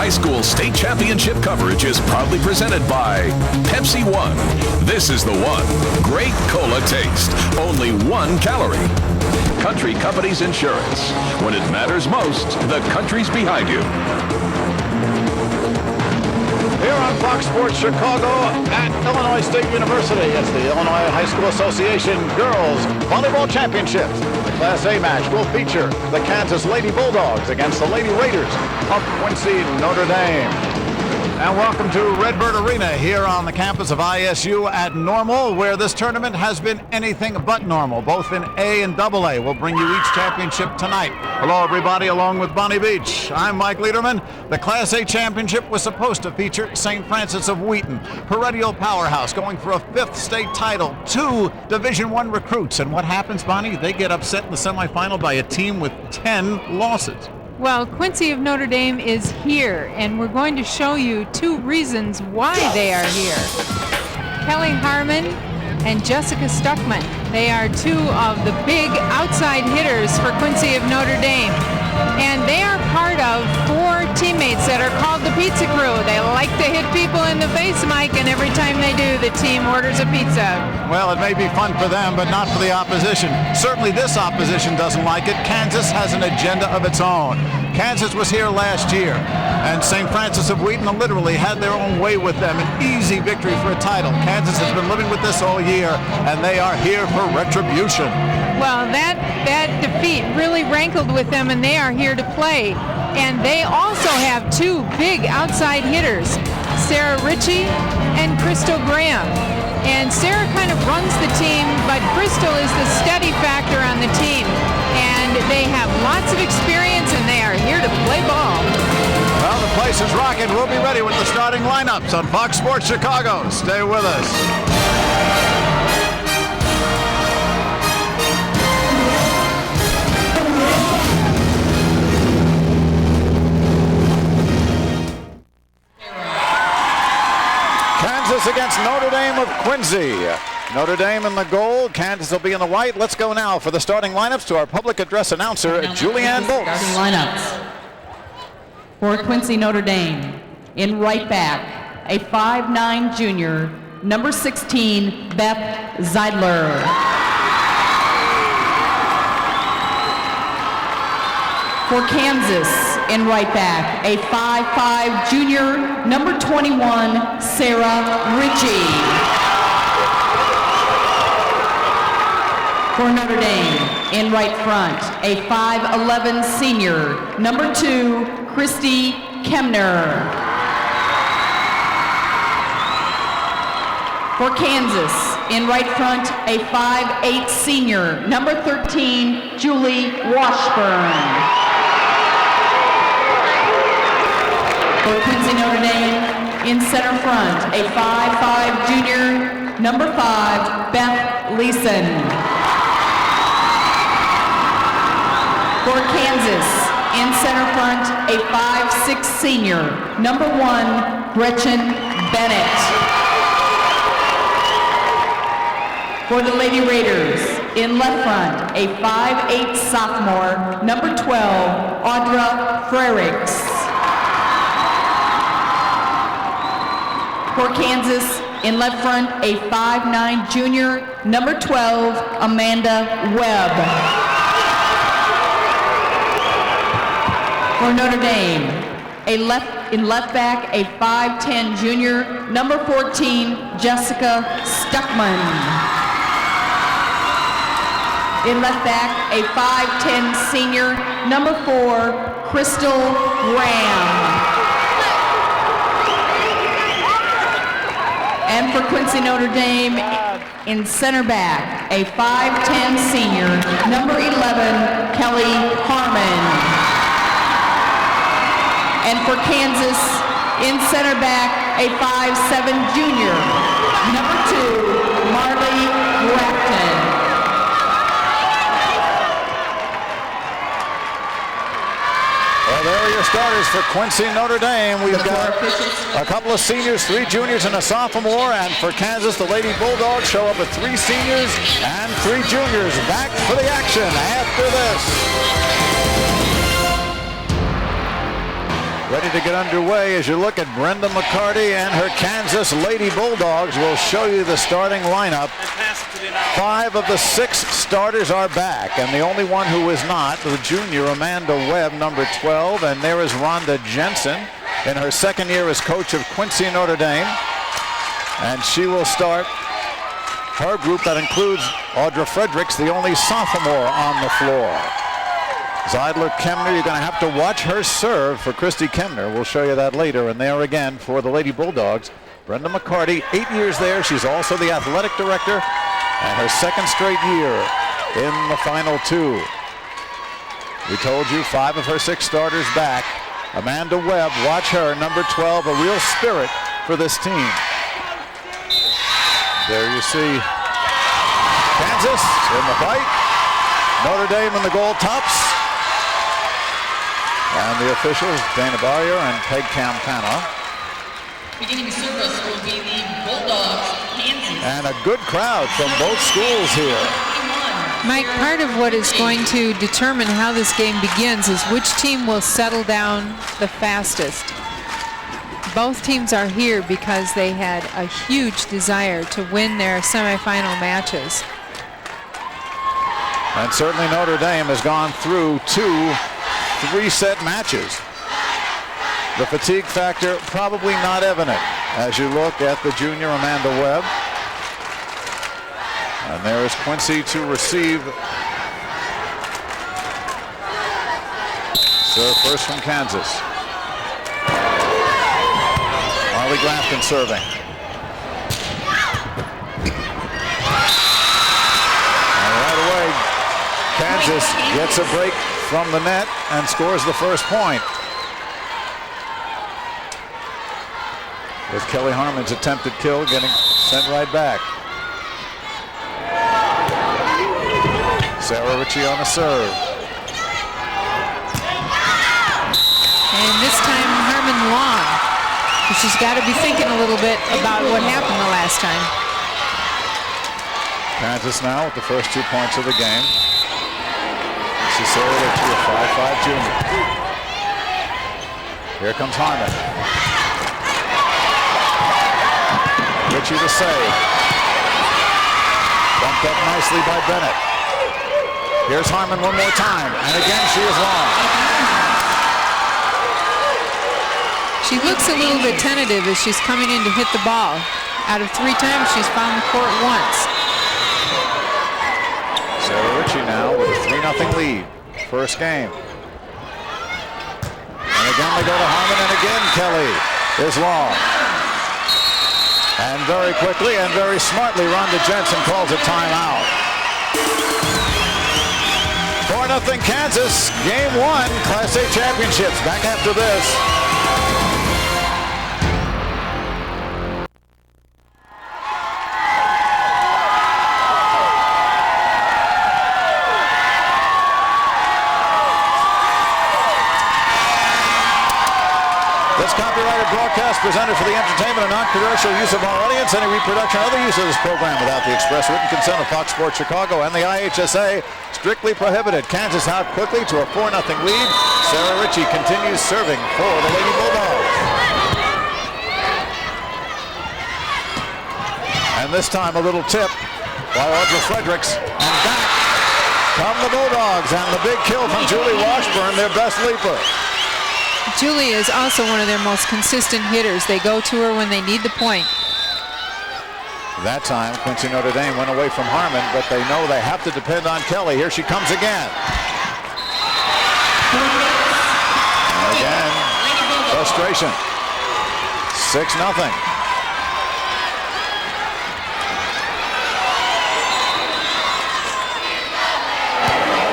High School State Championship coverage is proudly presented by Pepsi One. This is the one. Great cola taste. Only 1 calorie. Country Companies Insurance. When it matters most, the country's behind you. Here on Fox Sports Chicago at Illinois State University, it's the Illinois High School Association Girls Volleyball Championships. The Class A match will feature the Kansas Lady Bulldogs against the Lady Raiders of Quincy, Notre Dame. And welcome to Redbird Arena here on the campus of ISU at Normal, where this tournament has been anything but normal, both in A and AA. We'll bring you each championship tonight. Hello, everybody, along with Bonnie Beach. I'm Mike Lederman. The Class A championship was supposed to feature St. Francis of Wheaton, perennial powerhouse, going for a 5th state title, 2 Division I recruits. And what happens, Bonnie? They get upset in the semifinal by a team with 10 losses. Well, Quincy of Notre Dame is here, and we're going to show you 2 reasons why they are here. Kelly Harmon and Jessica Stuckman. They are 2 of the big outside hitters for Quincy of Notre Dame. And they are part of 4 teammates that are called the Pizza Crew. They like to hit people in the face, Mike, and every time they do, the team orders a pizza. Well, it may be fun for them, but not for the opposition. Certainly this opposition doesn't like it. Kansas has an agenda of its own. Kansas was here last year, and St. Francis of Wheaton literally had their own way with them. An easy victory for a title. Kansas has been living with this all year, and they are here for retribution. Well, that defeat really rankled with them, and they are here to play. And they also have 2 big outside hitters, Sarah Ritchie and Crystal Graham. And Sarah kind of runs the team, but Crystal is the steady factor on the team. And they have lots of experience, and they are here to play ball. Well, the place is rocking. We'll be ready with the starting lineups on Fox Sports Chicago. Stay with us. Against Notre Dame of Quincy. Notre Dame in the gold, Kansas will be in the white. Let's go now for the starting lineups to our public address announcer, Julianne Bolts. Starting lineups for Quincy Notre Dame. In right back, a 5'9" junior, number 16, Beth Zeidler. For Kansas, in right back, a 5'5" junior, number 21, Sarah Ritchie. For Notre Dame, in right front, a 5'11" senior, number 2, Christy Kemner. For Kansas, in right front, a 5'8" senior, number 13, Julie Washburn. For Quincy Notre Dame, in center front, a 5'5" junior, number 5, Beth Leeson. For Kansas, in center front, a 5'6" senior, number 1, Gretchen Bennett. For the Lady Raiders, in left front, a 5'8" sophomore, number 12, Audra Frericks. For Kansas, in left front, a 5'9" junior, number 12, Amanda Webb. For Notre Dame, in left back, a 5'10" junior, number 14, Jessica Stuckman. In left back, a 5'10" senior, number 4, Crystal Graham. And for Quincy Notre Dame, in center back, a 5'10" senior, number 11, Kelly Harmon. And for Kansas, in center back, a 5'7" junior, number 2, Marley Grafton. Well, there are your starters for Quincy Notre Dame. We've got a couple of seniors, 3 juniors, and a sophomore. And for Kansas, the Lady Bulldogs show up with 3 seniors and 3 juniors. Back for the action after this. Ready to get underway as you look at Brenda McCarty and her Kansas Lady Bulldogs. We'll show you the starting lineup. 5 of the 6 starters are back, and the only one who is not, the junior Amanda Webb, number 12, and there is Rhonda Jensen in her second year as coach of Quincy, Notre Dame. And she will start her group that includes Audra Fredericks, the only sophomore on the floor. Zeidler-Kemner, you're going to have to watch her serve for Christy Kemner. We'll show you that later. And there again for the Lady Bulldogs, Brenda McCarty, 8 years there. She's also the athletic director, and her second straight year in the final 2. We told you 5 of her 6 starters back. Amanda Webb, watch her, number 12, a real spirit for this team. There you see Kansas in the fight. Notre Dame in the goal tops. And the officials, Dana Barrier and Peg Campana. Beginning service will be the Bulldogs, Kansas. And a good crowd from both schools here. Mike, part of what is going to determine how this game begins is which team will settle down the fastest. Both teams are here because they had a huge desire to win their semifinal matches. And certainly Notre Dame has gone through 2 3-set matches. The fatigue factor probably not evident as you look at the junior Amanda Webb. And there is Quincy to receive. Serve first from Kansas. Marley Grafton serving. And right away, Kansas gets a break from the net and scores the first point. With Kelly Harmon's attempted kill getting sent right back. Sarah Ritchie on a serve. And this time Harmon long. She's got to be thinking a little bit about what happened the last time. Kansas now with the first 2 points of the game. This is Sarah Ritchie, a 5'5" junior. Here comes Harmon. Ritchie to save. Bumped up nicely by Bennett. Here's Harmon one more time, and again she is long. She looks a little bit tentative as she's coming in to hit the ball. Out of 3 times, she's found the court once. Sarah Ritchie now with a 3-0 lead. First game. And again they go to Harmon, and again Kelly is long. And very quickly and very smartly, Rhonda Jensen calls a timeout. 4-0 Kansas, game 1, Class A championships. Back after this. This copyrighted broadcast presented for the entertainment and non-commercial use of our audience. Any reproduction or other use of this program without the express written consent of Fox Sports Chicago and the IHSA strictly prohibited. Kansas out quickly to a 4-0 lead. Sarah Ritchie continues serving for the Lady Bulldogs. And this time a little tip by Audra Fredericks. And back come the Bulldogs, and the big kill from Julie Washburn, their best leaper. Julie is also one of their most consistent hitters. They go to her when they need the point. That time, Quincy Notre Dame went away from Harmon, but they know they have to depend on Kelly. Here she comes again. And again, frustration. 6-0.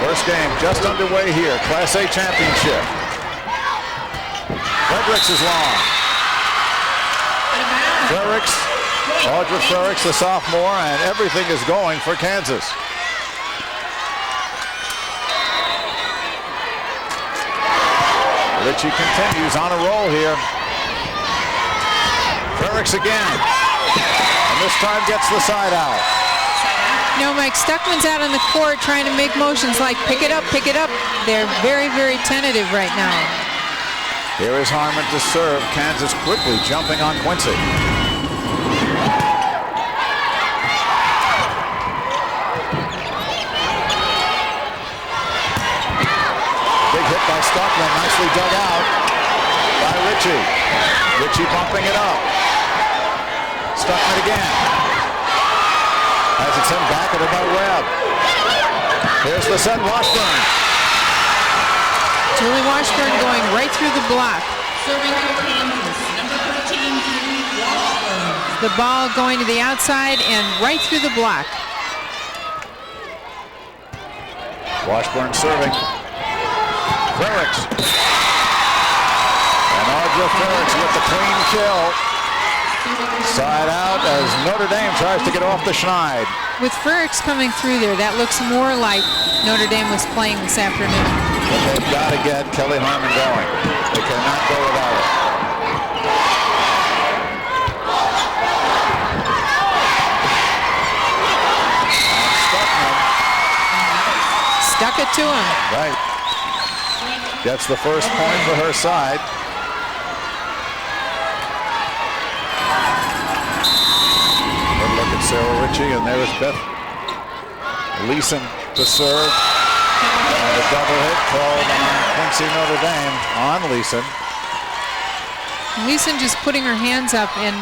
First game just underway here. Class A championship. Fredericks is long. Fredericks, Audra Fredericks, the sophomore, and everything is going for Kansas. Ritchie continues on a roll here. Fredericks again. And this time gets the side out. No, Mike, Stuckman's out on the court trying to make motions like pick it up, pick it up. They're very, very tentative right now. Here is Harmon to serve. Kansas quickly jumping on Quincy. Big hit by Stockman, nicely dug out by Ritchie. Ritchie bumping it up. Stockman again. Has it sent back at her by Webb. Here's the set, Washburn. Julie Washburn going right through the block. Serving for Kansas, number 13, Julie Washburn. The ball going to the outside and right through the block. Washburn serving. Frericks. And Audra Frericks with the clean kill. Side out as Notre Dame tries to get off the schneid. With Frericks coming through there, that looks more like Notre Dame was playing this afternoon. But they've got to get Kelly Harmon going. They cannot go without it. And Stockman. Stuck it to him. Right. Gets the first point for her side. Good look at Sarah Ritchie, and there is Beth Leeson to serve. And a double hit called on Quincy Notre Dame on Leeson. Leeson just putting her hands up and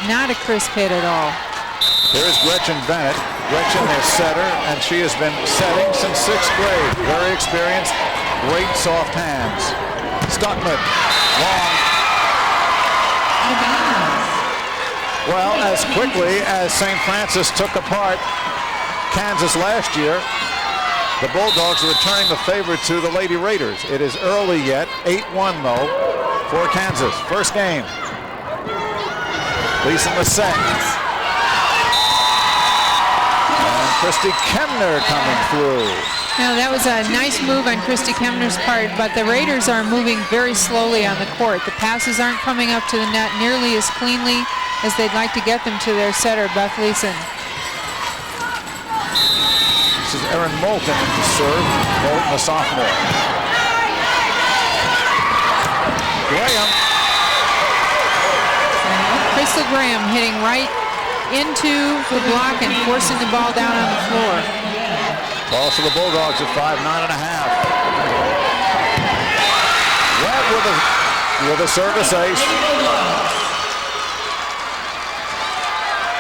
not a crisp hit at all. Here's Gretchen Bennett. Gretchen is setter, and she has been setting since 6th grade. Very experienced, great soft hands. Stockman, long. Well, as quickly as St. Francis took apart Kansas last year, the Bulldogs are returning the favor to the Lady Raiders. It is early yet, 8-1 though, for Kansas. First game. Leeson was set. And Christy Kemner coming through. Now that was a nice move on Christy Kemner's part, but the Raiders are moving very slowly on the court. The passes aren't coming up to the net nearly as cleanly as they'd like to get them to their setter, Beth Leeson. This is Erin Moulton to serve. Moulton, a sophomore. Graham. Crystal Graham hitting right into the block and forcing the ball down on the floor. Ball for the Bulldogs at 5'9½". Webb with a service ace.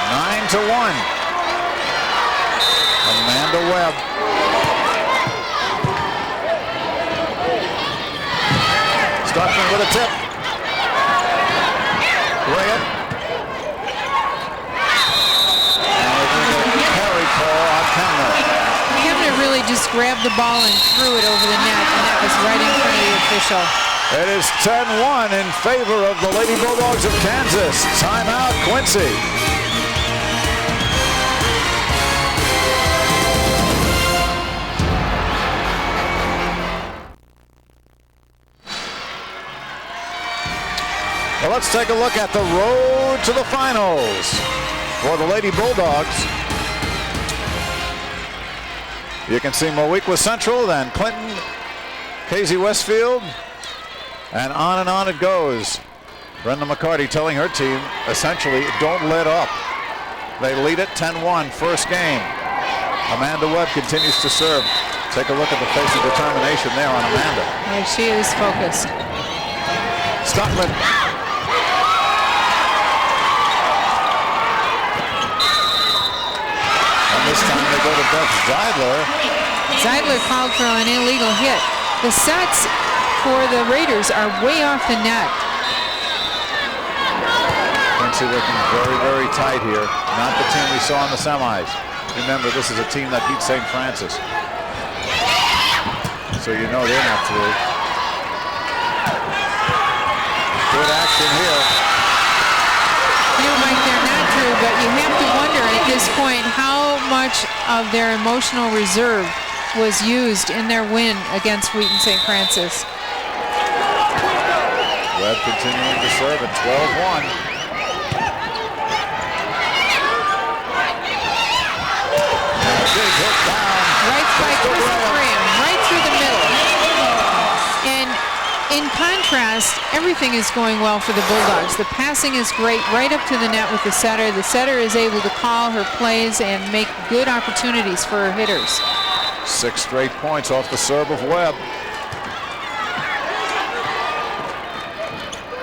9-1. Amanda Webb. Stockman with a tip. Graham. And we're going to get a carry call on Kemner. Kemner really just grabbed the ball and threw it over the net, and that was right in front of the official. It is 10-1 in favor of the Lady Bulldogs of Kansas. Timeout, Quincy. Well, let's take a look at the road to the finals for the Lady Bulldogs. You can see Moweaqua Central, then Clinton, Casey Westfield, and on it goes. Brenda McCarty telling her team, essentially, don't let up. They lead it 10-1, first game. Amanda Webb continues to serve. Take a look at the face of determination there on Amanda. Yeah, she is focused. Stockman. This time they go to Beth Zeidler. Zeidler called for an illegal hit. The sets for the Raiders are way off the net. Quincy looking very, very tight here. Not the team we saw in the semis. Remember, this is a team that beat St. Francis. So you know they're not through. Good action here. You know, Mike, they're not through, but you have to wonder at this point how much of their emotional reserve was used in their win against Wheaton St. Francis. Webb continuing to serve at 12-1. Big hit down. Right by Crystal Graham, right through the middle. And in contrast, everything is going well for the Bulldogs. The passing is great right up to the net with the setter. The setter is able to call her plays and make good opportunities for her hitters. 6 straight points off the serve of Webb.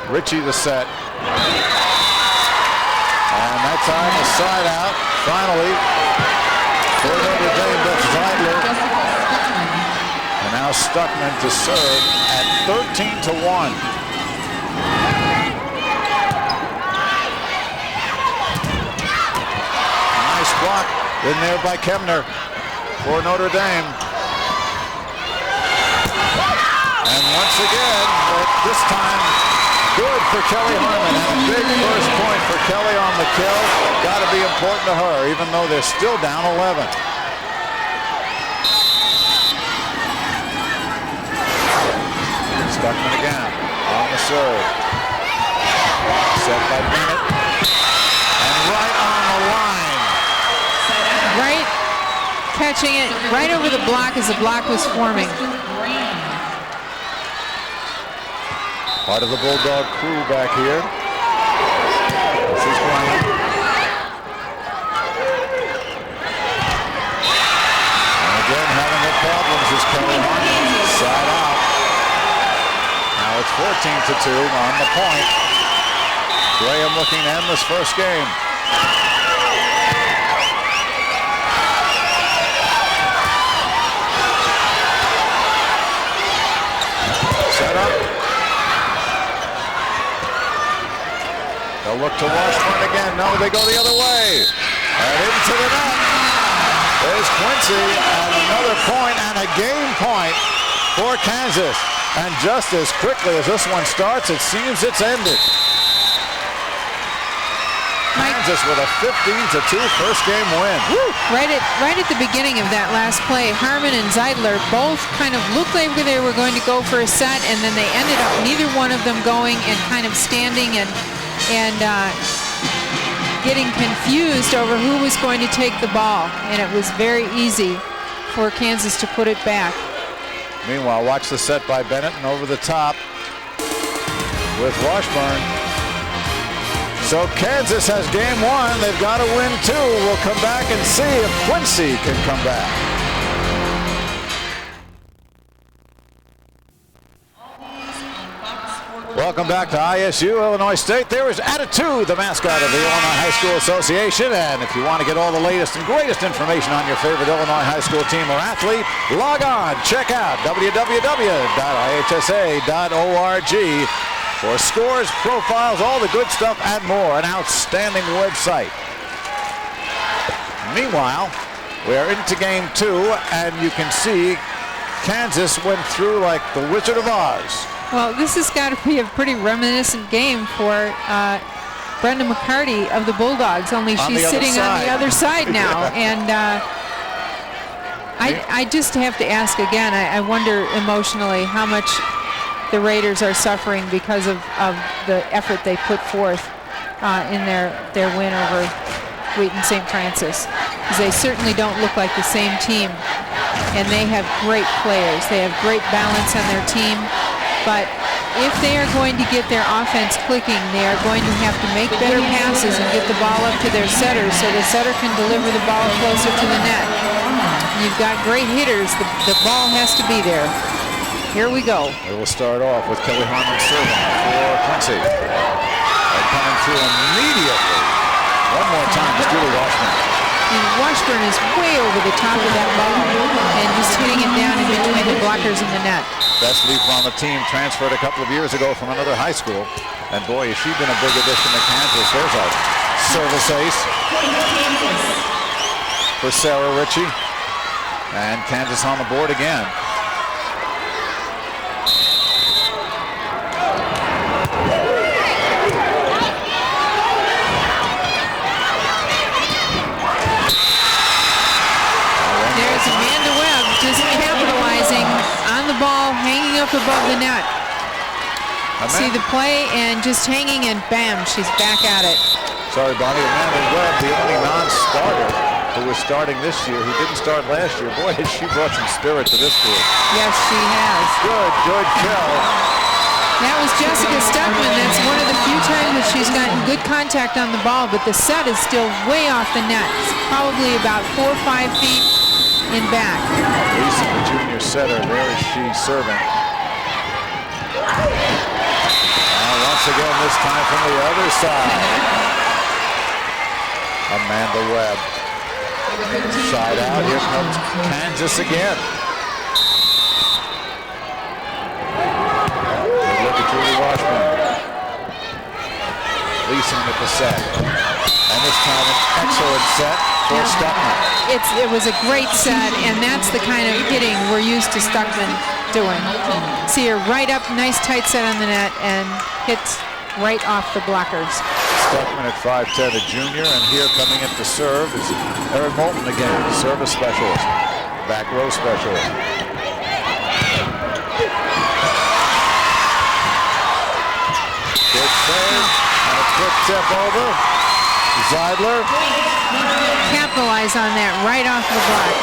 Ritchie the set. And that time a side out, finally, for Notre Dame, that's Zeidler. And now Stuckman to serve at 13-1. Nice block in there by Kemner for Notre Dame. And once again, this time, good for Kelly Harmon. And a big first point for Kelly on the kill. Got to be important to her, even though they're still down 11. Stuckman again on the serve. Set by Bennett. And right on the line. Right, catching it right over the block as the block was forming. Part of the Bulldog crew back here. This is Graham. And again, having her problems is Kelly Harmon. Side out. Now it's 14-2 on the point. Graham looking to end this first game. Set up. They'll look to Washburn again. No, they go the other way. And into the net. There's Quincy, and another point and a game point for Kansas. And just as quickly as this one starts, it seems it's ended. Kansas with a 15-2 first game win. Woo! Right at the beginning of that last play, Harmon and Zeidler both kind of looked like they were going to go for a set, and then they ended up neither one of them going and kind of standing and getting confused over who was going to take the ball, and it was very easy for Kansas to put it back. Meanwhile, watch the set by Bennett, and over the top with Washburn. So Kansas has game one. They've got to win two. We'll come back and see if Quincy can come back. Welcome back to ISU, Illinois State. There is Attitude, the mascot of the Illinois High School Association. And if you want to get all the latest and greatest information on your favorite Illinois high school team or athlete, log on. Check out www.ihsa.org for scores, profiles, all the good stuff, and more. An outstanding website. Meanwhile, we are into game two, and you can see Kansas went through like the Wizard of Oz. Well, this has got to be a pretty reminiscent game for Brenda McCarty of the Bulldogs, only she's sitting on the other side now. And I just have to ask again, I wonder emotionally how much the Raiders are suffering because of the effort they put forth in their win over Wheaton St. Francis. Because they certainly don't look like the same team. And they have great players. They have great balance on their team. But if they are going to get their offense clicking, they are going to have to make better passes and get the ball up to their setters so the setter can deliver the ball closer to the net. You've got great hitters. The ball has to be there. Here we go. We will start off with Kelly Harmon serving for Quincy. And coming through immediately. One more time is Julie Washburn. And Washburn is way over the top of that ball and just hitting it down in between the blockers and the net. Best leaper on the team, transferred a couple of years ago from another high school. And boy, has she been a big addition to Kansas. There's a service ace for Sarah Ritchie. And Kansas on the board again. Hanging up above the net. See the play and just hanging, and bam, she's back at it. Sorry, Bonnie. Amanda Webb, the only non-starter who was starting this year, who didn't start last year. Boy, she brought some spirit to this group. Yes, she has. Good kill. That was Jessica Stuckman. That's one of the few times that she's gotten good contact on the ball, but the set is still way off the net. It's probably about 4 or 5 feet in back. Lisa, the junior setter, there is she serving. Once again, this time from the other side. Amanda Webb. Side out, here comes Kansas again. Look at Julie Washburn. Leeson with the set. And this time an excellent set for Stuckman. It was a great set, and that's the kind of hitting we're used to Stuckman doing. See her right up, nice tight set on the net, and hits right off the blockers. Stuckman at 5'10", a junior, and here coming in to serve is Erin Moulton again, service specialist, back row specialist. Good save, and a quick tip over. Zeidler. Capitalize on that right off the block.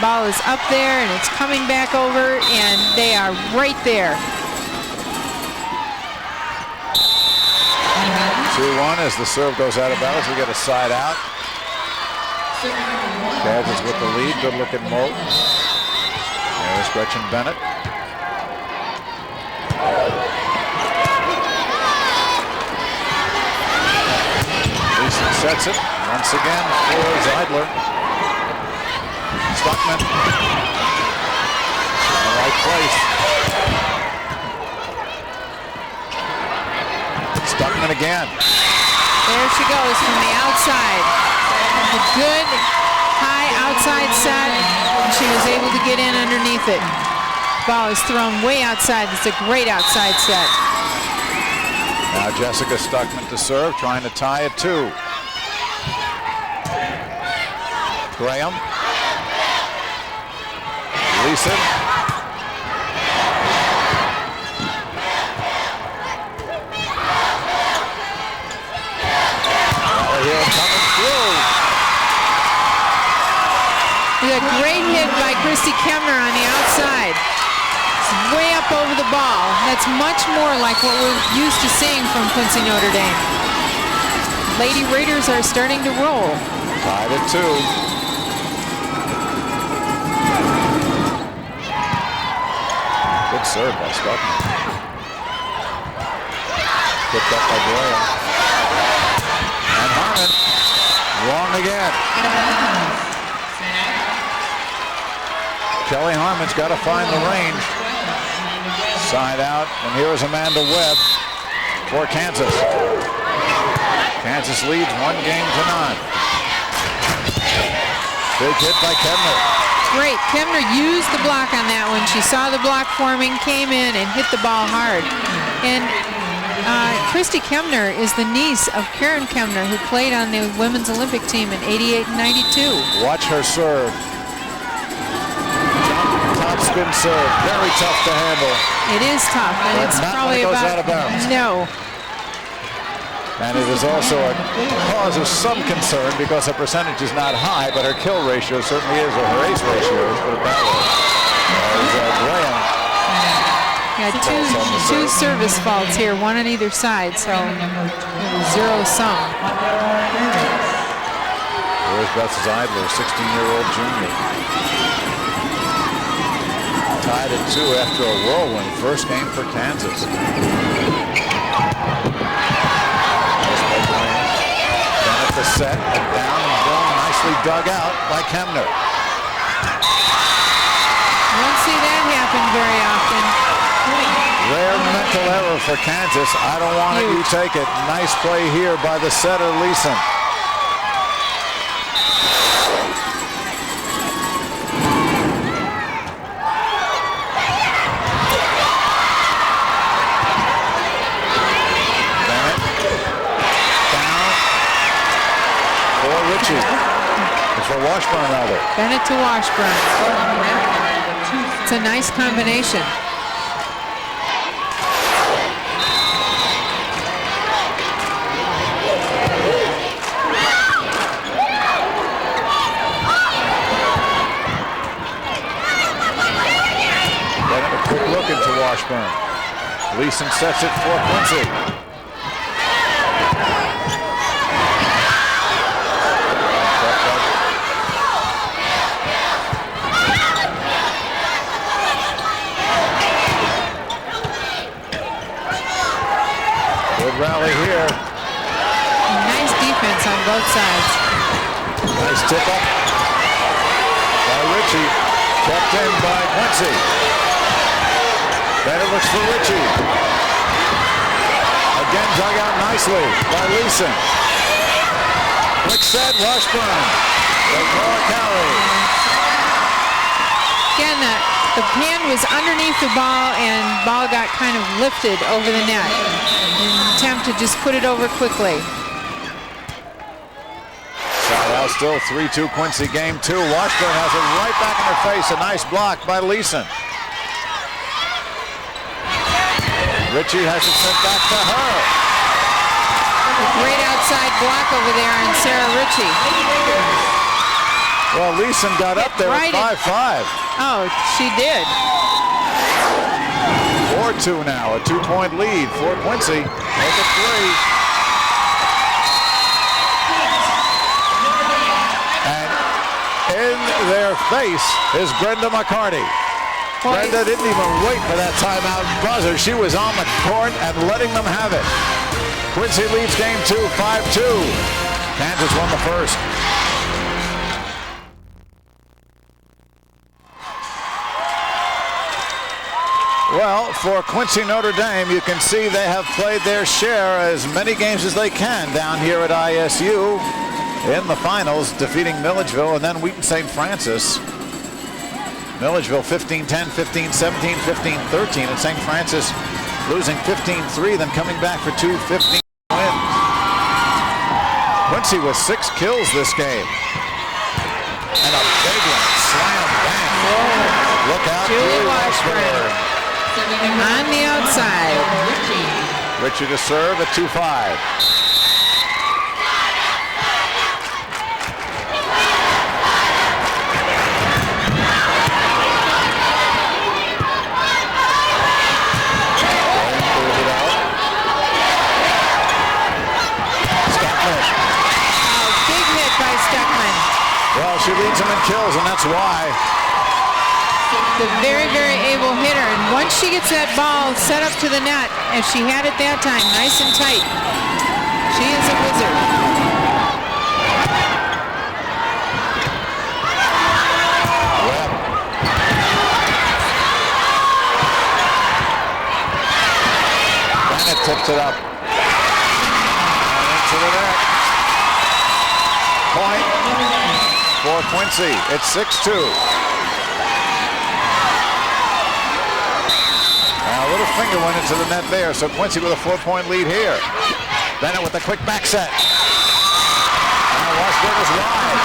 Ball is up there, and it's coming back over, and they are right there. 2-1 as the serve goes out of bounds. We get a side out. Kansas with the lead. Good looking Moulton. There's Gretchen Bennett. Leeson sets it once again for Zeidler. Stuckman in the right place. Stuckman again. There she goes from the outside. A good high outside set. She was able to get in underneath it. Ball is thrown way outside. It's a great outside set. Now Jessica Stuckman to serve, trying to tie it 2. Graham. Leeson. A great hit by Christy Kemner on the outside. It's way up over the ball. That's much more like what we're used to seeing from Quincy Notre Dame. Lady Raiders are starting to roll. Tied at 2. Good serve by Stuckman. Picked up by Graham. And Harmon. Wrong again. Kelly Harmon's got to find the range. Side out, and here is Amanda Webb for Kansas. Kansas leads 1-0. Big hit by Kemner. Great. Kemner used the block on that one. She saw the block forming, came in, and hit the ball hard. And Christy Kemner is the niece of Karen Kemner, who played on the women's Olympic team in '88 and '92. Watch her serve. Spin serve, very tough to handle. It is tough, and but it's not probably when it goes about out of bounds. No. And it is also a cause of some concern because her percentage is not high, but her kill ratio certainly is, or her ace ratio is, put it that way. Graham. Yeah, two service faults here, one on either side, so zero sum. There's Beth Zeidler, 16-year-old junior. Tied at 2 after a whirlwind first game for Kansas. Bennett the set, and down and down, nicely dug out by Kemner. You don't see that happen very often. Rare mental error for Kansas. I don't want it, you take it. Nice play here by the setter, Leeson. For Washburn, rather. Bennett to Washburn. It's a nice combination. Bennett, a quick look into Washburn. Washburn. Leeson sets it for Quincy. Good rally here. Nice defense on both sides. Nice tip up by Ritchie. Kept in by Quincy. Better looks for Ritchie. Again dug out nicely by Leeson. Quick set, Washburn. They call a carry. Again, the hand was underneath the ball and ball got kind of lifted over the net. In an attempt to just put it over quickly. Now still 3-2 Quincy, game 2. Washburn has it right back in her face. A nice block by Leeson. Ritchie has it sent back to her. A great outside block over there on Sarah Ritchie. Well, Leeson got up there right at 5-5. Oh, she did. 4-2 now, a 2-point lead for Quincy. Make it 3. And in their face is Brenda McCarty. Brenda didn't even wait for that timeout buzzer. She was on the court and letting them have it. Quincy leads game 2, 5-2. Kansas won the first. Well, for Quincy Notre Dame, you can see they have played their share as many games as they can down here at ISU in the finals, defeating Milledgeville and then Wheaton St. Francis. Milledgeville 15-10, 15-17, 15-13, and St. Francis losing 15-3, then coming back for 2 15 wins. Quincy with 6 kills this game. And a big one, slam bang. Whoa. Look out, Julie Washburn on the outside. Ritchie to serve at 2-5. Well, she leads them in kills, and that's why. The very, very able hitter. And once she gets that ball set up to the net, as she had it that time, nice and tight, she is a wizard. Webb. Bennett tips it up. And into the net. Point for Quincy. It's 6-2. Now a little finger went into the net there, so Quincy with a 4-point lead here. Bennett with a quick back set. Now Washburn is wide.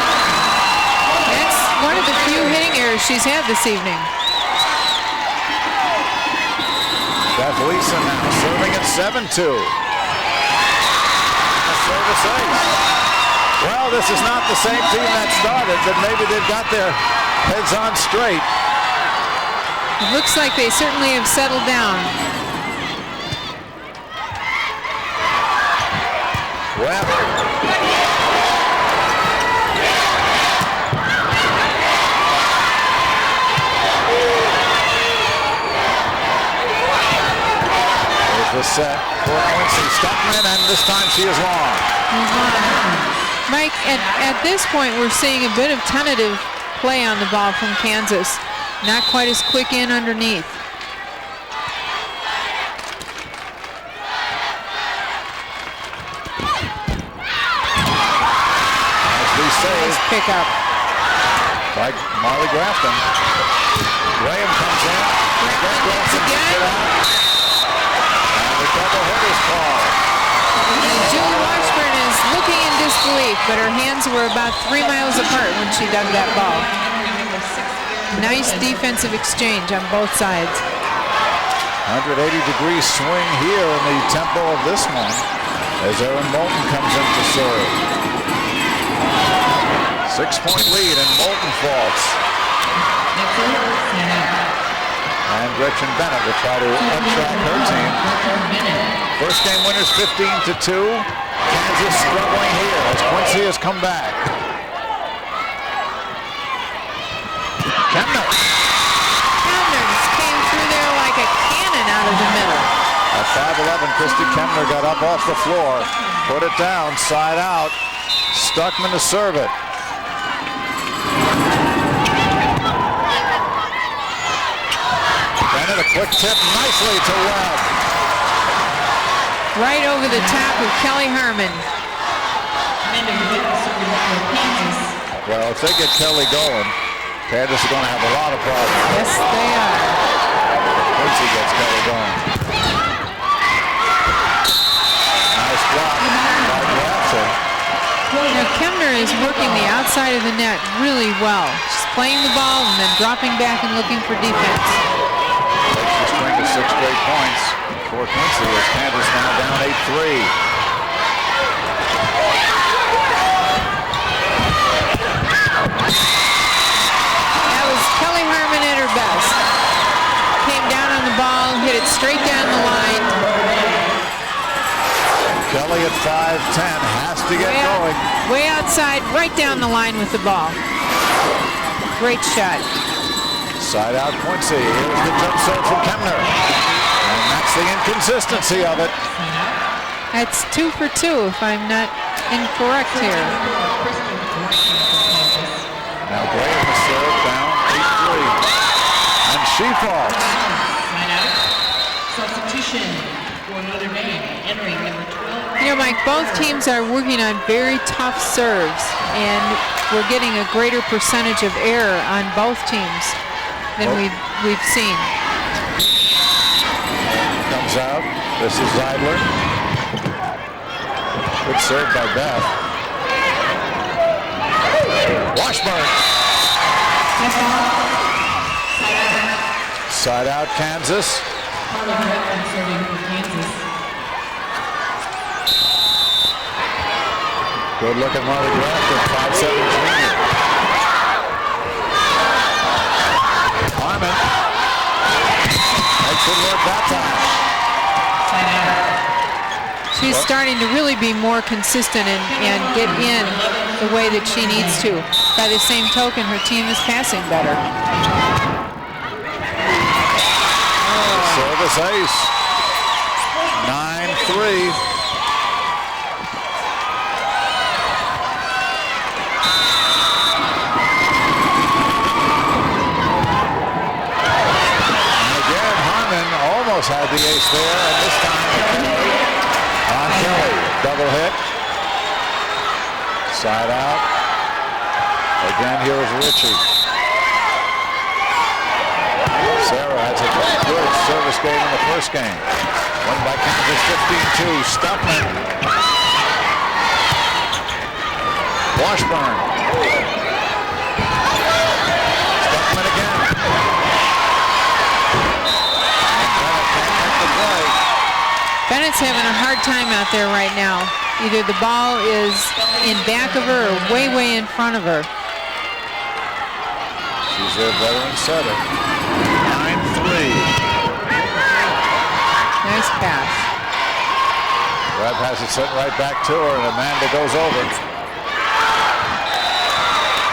That's one of the few hitting errors she's had this evening. Beth Leeson now serving at 7-2. A service ace. Well, this is not the same team that started, but maybe they've got their heads on straight. It looks like they certainly have settled down. Webb. There's the set for Quincy. Stuckman, and this time she is long. Mike, at this point, we're seeing a bit of tentative play on the ball from Kansas. Not quite as quick in underneath. Nice pick up by Marley Grafton. Graham comes in. Grafton again. And the double hitter's call. And Julie Washburn is looking in disbelief, but her hands were about 3 miles apart when she dug that ball. Nice defensive exchange on both sides. 180-degree swing here in the tempo of this one as Erin Moulton comes in to serve. 6-point lead and Moulton faults. And Gretchen Bennett will try to uptrack her team. First game winners 15-2. Kansas struggling here as Quincy has come back. Kemner just came through there like a cannon out of the middle. At 5'11", Christy Kemner got up off the floor, put it down, side out. Stuckman to serve it. Bennett a quick tip nicely to Webb. Right over the top of Kelly Harmon. Well, if they get Kelly going, Kansas is going to have a lot of problems. Yes, they are. Quincy gets Kelly going. Nice block by Jackson. Now, Kemner is working the outside of the net really well. She's playing the ball and then dropping back and looking for defense. Takes the string to 6 straight points for Quincy as Kansas now down 8-3. That was Kelly Harmon at her best. Came down on the ball, hit it straight down the line. Kelly at 5'10", has to get going. Way outside, right down the line with the ball. Great shot. Side out Quincy. Here's the jump serve from Kemner. And that's the inconsistency of it. That's 2 for 2 if I'm not incorrect here. Now Graham is served down 8-3. And she falls. Substitution for Notre Dame, entering number 12. You know, Mike, both teams are working on very tough serves, and we're getting a greater percentage of error on both teams than we've seen. Comes out. This is Zeidler. Good serve by Beth. Washburn. Side out Kansas. Good look at Marley Grafton, 5'7" junior. Harmon makes it work that time. She's starting to really be more consistent and get in the way that she needs to. By the same token, her team is passing better. Service ace. 9-3. Almost had the ace there, and this time on Kelly. Double hit. Side out. Again, here is Ritchie. Sarah has a good service game in the first game. Won by Kansas 15-2. Stuckman. Washburn. Stuckman again. Bennett's having a hard time out there right now. Either the ball is in back of her or way, way in front of her. She's their veteran setter. 9-3. Nice pass. Webb has it sent right back to her, and Amanda goes over.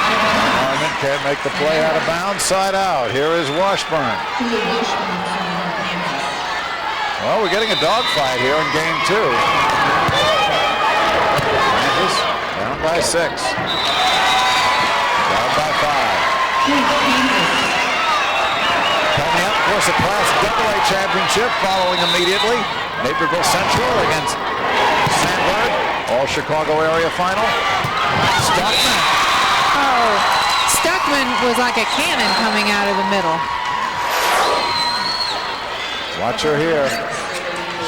Harmon can't make the play out of bounds. Side out. Here is Washburn. Well, we're getting a dogfight here in game 2. Kansas down by 6. Down by 5. Coming up, of course, a Class AA championship following immediately. Naperville Central against Sandburg. All Chicago area final. Stuckman. Oh, Stuckman was like a cannon coming out of the middle. Watch her here.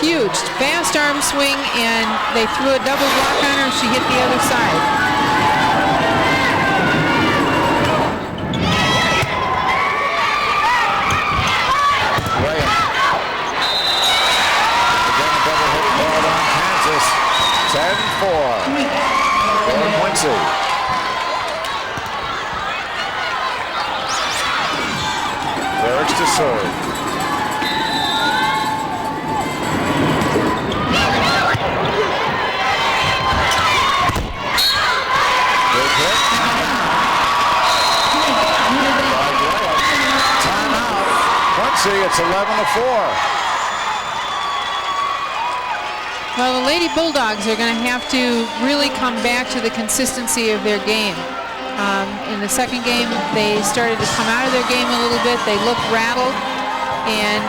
Huge, fast arm swing, and they threw a double block on her. She hit the other side. Graham. Again, a double hit called on Kansas. 10-4 for Quincy. Bergs to serve. Quincy. It's 11-4. Well, the Lady Bulldogs are going to have to really come back to the consistency of their game. In the second game, they started to come out of their game a little bit. They looked rattled, and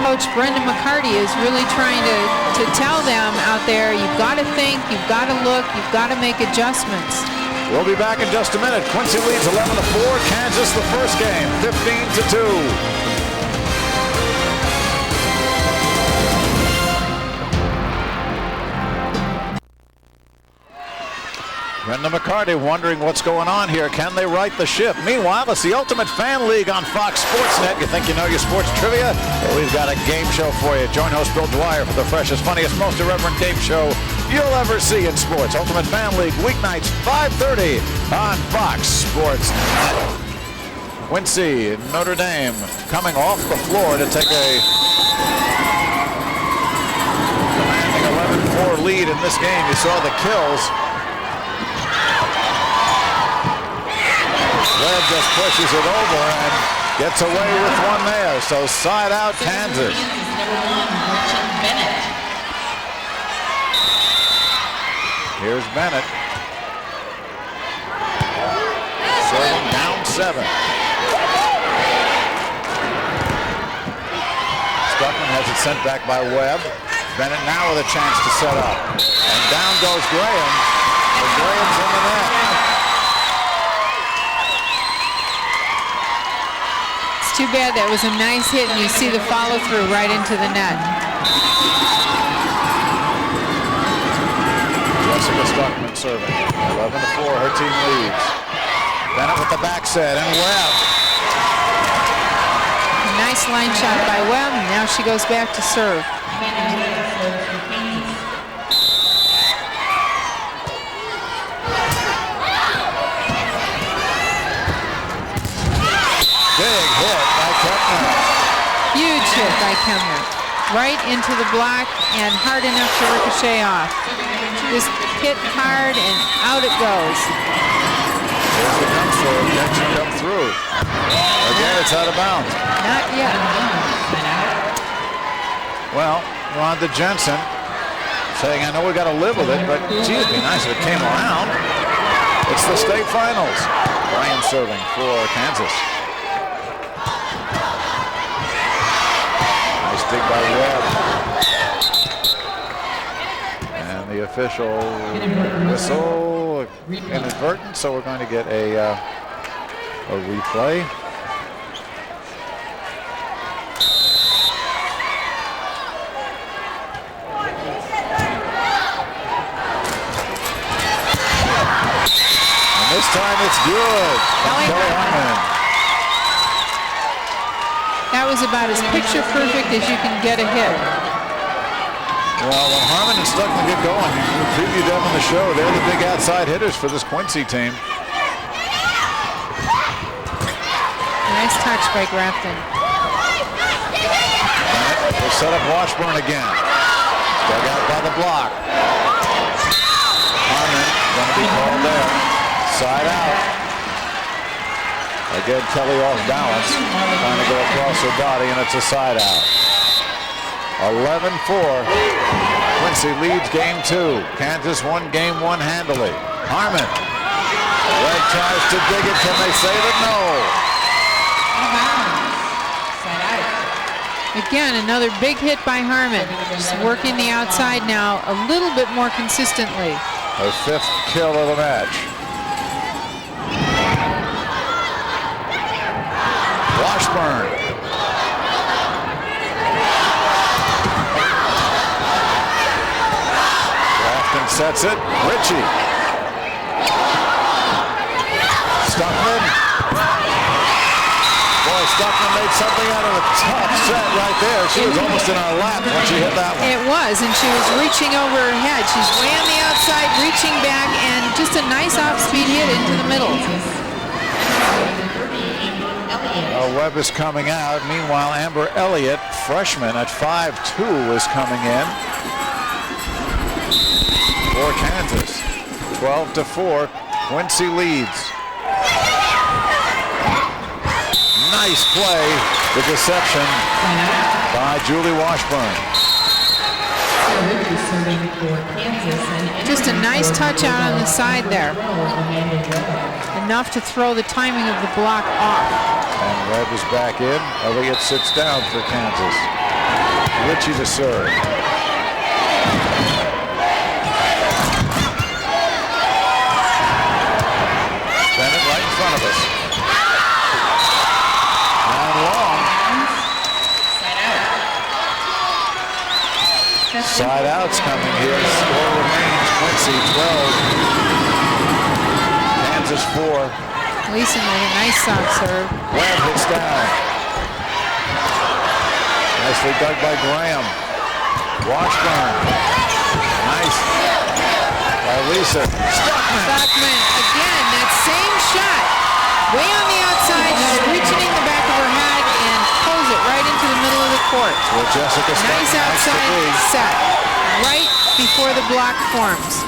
Coach Brendan McCarty is really trying to tell them out there, you've got to think, you've got to look, you've got to make adjustments. We'll be back in just a minute. Quincy leads 11-4. Kansas the first game, 15-2. Brendan McCarty wondering what's going on here. Can they right the ship? Meanwhile, it's the Ultimate Fan League on Fox Sports Net. You think you know your sports trivia? Well, we've got a game show for you. Join host Bill Dwyer for the freshest, funniest, most irreverent game show you'll ever see in sports. Ultimate Fan League, weeknights, 5:30 on Fox Sports Net. Quincy, Notre Dame, coming off the floor to take a commanding 11-4 lead in this game. You saw the kills. Webb just pushes it over and gets away with one there. So side out Kansas. Here's Bennett. Serving down 7. Stuckman has it sent back by Webb. Bennett now with a chance to set up. And down goes Graham. And Graham's in the net. Too bad. That was a nice hit, and you see the follow-through right into the net. Jessica Stuckman serving. 11-4, her team leads. Bennett with the back set, and Webb. A nice line shot by Webb, and now she goes back to serve. Big hit by Kepner. Huge hit by Kemner. Right into the block and hard enough to ricochet off. Just hit hard and out it goes. Here's the come through. Jensen come through. Again, it's out of bounds. Not yet. Well, Rhonda Jensen saying, I know we got to live with it, but gee, it'd be nice if it came around. It's the state finals. Bryan serving for Kansas. Dig by Webb. And the official whistle inadvertent, so we're going to get a replay. And this time it's good. Kelly Harmon. That was about as picture perfect as you can get a hit. Well, when Harmon and Stuckman get going, we previewed them on the show. They're the big outside hitters for this Quincy team. Nice touch by Grafton. They set up Washburn again. Dug out by the block. Harmon going to be called there. Side out. Again, Kelly off balance, trying to go across her body, and it's a side out. 11-4. Quincy leads game 2. Kansas won game 1 handily. Harmon. Red tries to dig it. Can they save it? No. Again, another big hit by Harmon. Just working the outside now a little bit more consistently. Her 5th kill of the match. Washburn. Grafton sets it. Ritchie. Stuckman. Boy, Stuckman made something out of a tough set right there. She was almost in our lap when she hit that one. It was, and she was reaching over her head. She's way on the outside, reaching back, and just a nice off-speed hit into the middle. Webb is coming out. Meanwhile, Amber Elliott, freshman at 5'2", is coming in for Kansas. 12-4, Quincy leads. Nice Nice play. The deception by Julie Washburn. Just a nice touch out on the side there. Enough to throw the timing of the block off. And Webb is back in. Elliott sits down for Kansas. Ritchie to serve. Bennett right in front of us. And long. Side out's coming here. Score remains Quincy 12. Kansas 4. Gleason with a nice soft serve. Webb hits down. Nicely dug by Graham. Washburn. Nice by Lisa. Stockman again, that same shot. Way on the outside, she's reaching in the back of her head and pulls it right into the middle of the court. Well, Jessica nice outside set. Right before the block forms.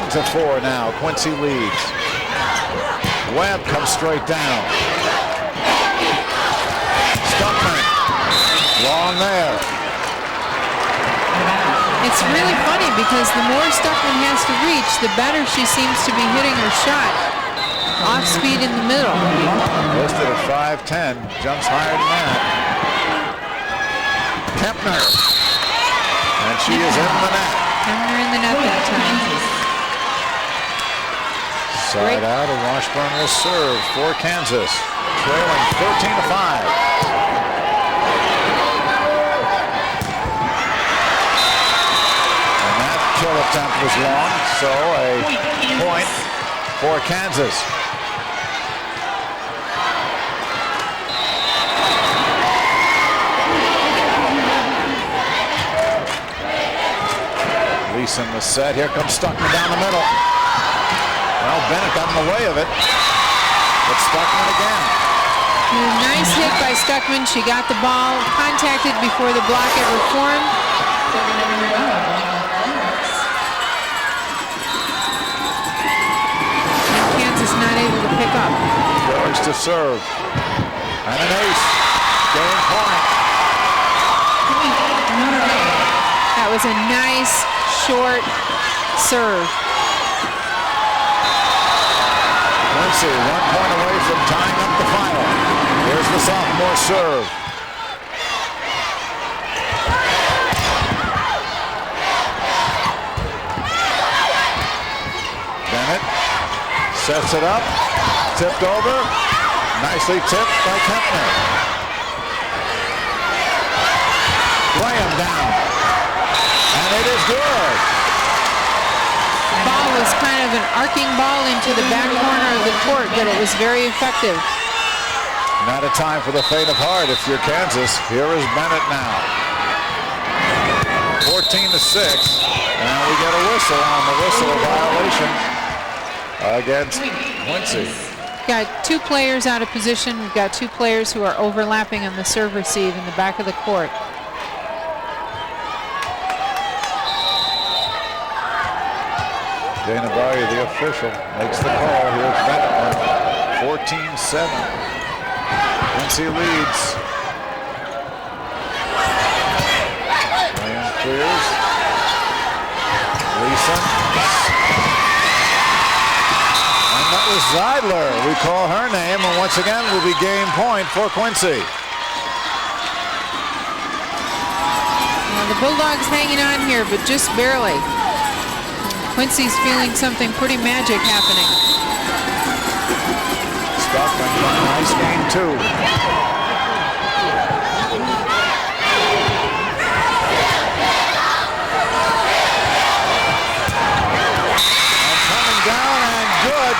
13-4 now. Quincy leads. Webb comes straight down. Stockman. Long there. It's really funny because the more Stockman has to reach, the better she seems to be hitting her shot. Off speed in the middle. Listed at 5'10", jumps higher than that. Kempner. And she is in the net. Kempner in the net that time. Side out, and Washburn will serve for Kansas. Trailing 13-5. Kill attempt was long, so a point for Kansas. Leeson the set. Here comes Stockman down the middle. Well, Bennett got in the way of it. But Stockman again. Nice hit by Stockman. She got the ball contacted before the block ever formed. Not able to pick up. George to serve. And an ace. Game point. That was a nice, short serve. Quincy 1 point away from tying up the final. Here's the sophomore serve. Bennett sets it up, tipped over, nicely tipped by Kempner. Graham down, and it is good. The ball was kind of an arcing ball into the back corner of the court, but it was very effective. Not a time for the faint of heart if you're Kansas. Here is Bennett now. 14-6, and we get a whistle on the whistle violation against Quincy. Got two players out of position. We've got two players who are overlapping on the serve receive in the back of the court. Dana Barry, the official, makes the call. Here's Bennett. 14-7. Quincy leads. Graham clears. Leeson. That was Zeidler. We call her name, and once again will be game point for Quincy. Well, the Bulldogs hanging on here, but just barely. Quincy's feeling something pretty magic happening. Stockman, nice game too.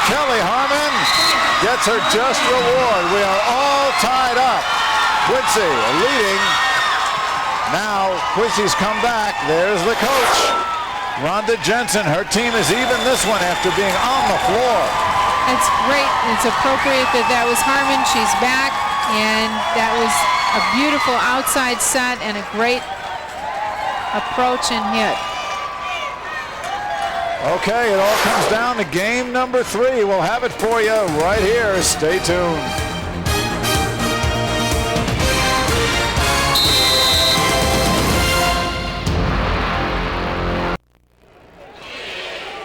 Kelly Harmon gets her just reward. We are all tied up. Quincy leading. Now Quincy's come back. There's the coach, Rhonda Jensen. Her team is even this one after being on the floor. That's great. It's appropriate that was Harmon. She's back, and that was a beautiful outside set and a great approach and hit. Okay, it all comes down to game number 3. We'll have it for you right here. Stay tuned.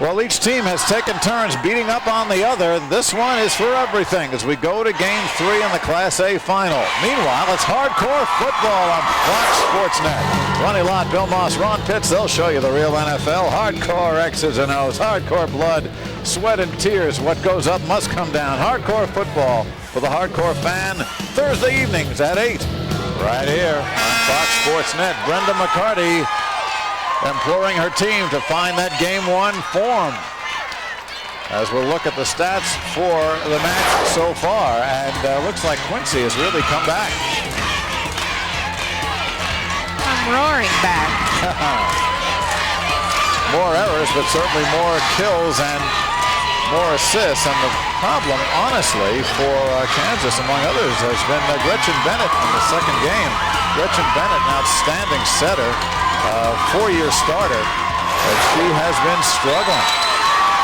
Well, each team has taken turns beating up on the other. This one is for everything as we go to Game 3 in the Class A final. Meanwhile, it's hardcore football on Fox Sports Net. Ronnie Lott, Bill Moss, Ron Pitts, they'll show you the real NFL. Hardcore X's and O's, hardcore blood, sweat and tears. What goes up must come down. Hardcore football for the hardcore fan. Thursday evenings at 8. Right here on Fox Sports Net. Brenda McCarty imploring her team to find that Game 1 form. As we'll look at the stats for the match so far, and looks like Quincy has really come back. I'm roaring back. More errors, but certainly more kills and more assists. And the problem, honestly, for Kansas, among others, has been Gretchen Bennett in the second game. Gretchen Bennett, an outstanding setter. Four-year starter, but she has been struggling.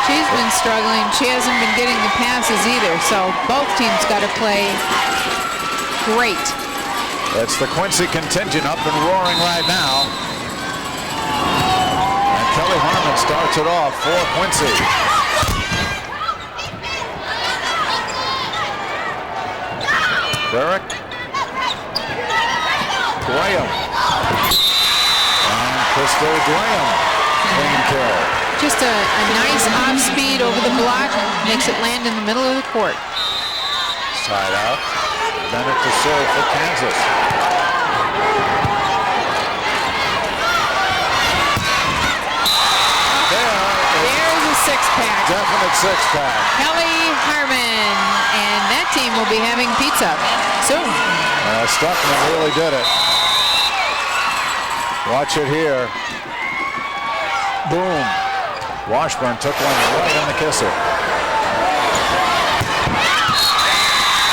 She's been struggling. She hasn't been getting the passes either, so both teams got to play great. It's the Quincy contingent up and roaring right now. And Kelly Harmon starts it off for Quincy. Derek. Graham. Crystal Graham, clean kill. Just a nice off-speed over the block, makes it land in the middle of the court. Side out. Bennett to serve for Kansas. There's a six-pack. Definite six-pack. Kelly Harmon, and that team will be having pizza soon. Stuckman really did it. Watch it here. Boom. Washburn took one right in the kisser.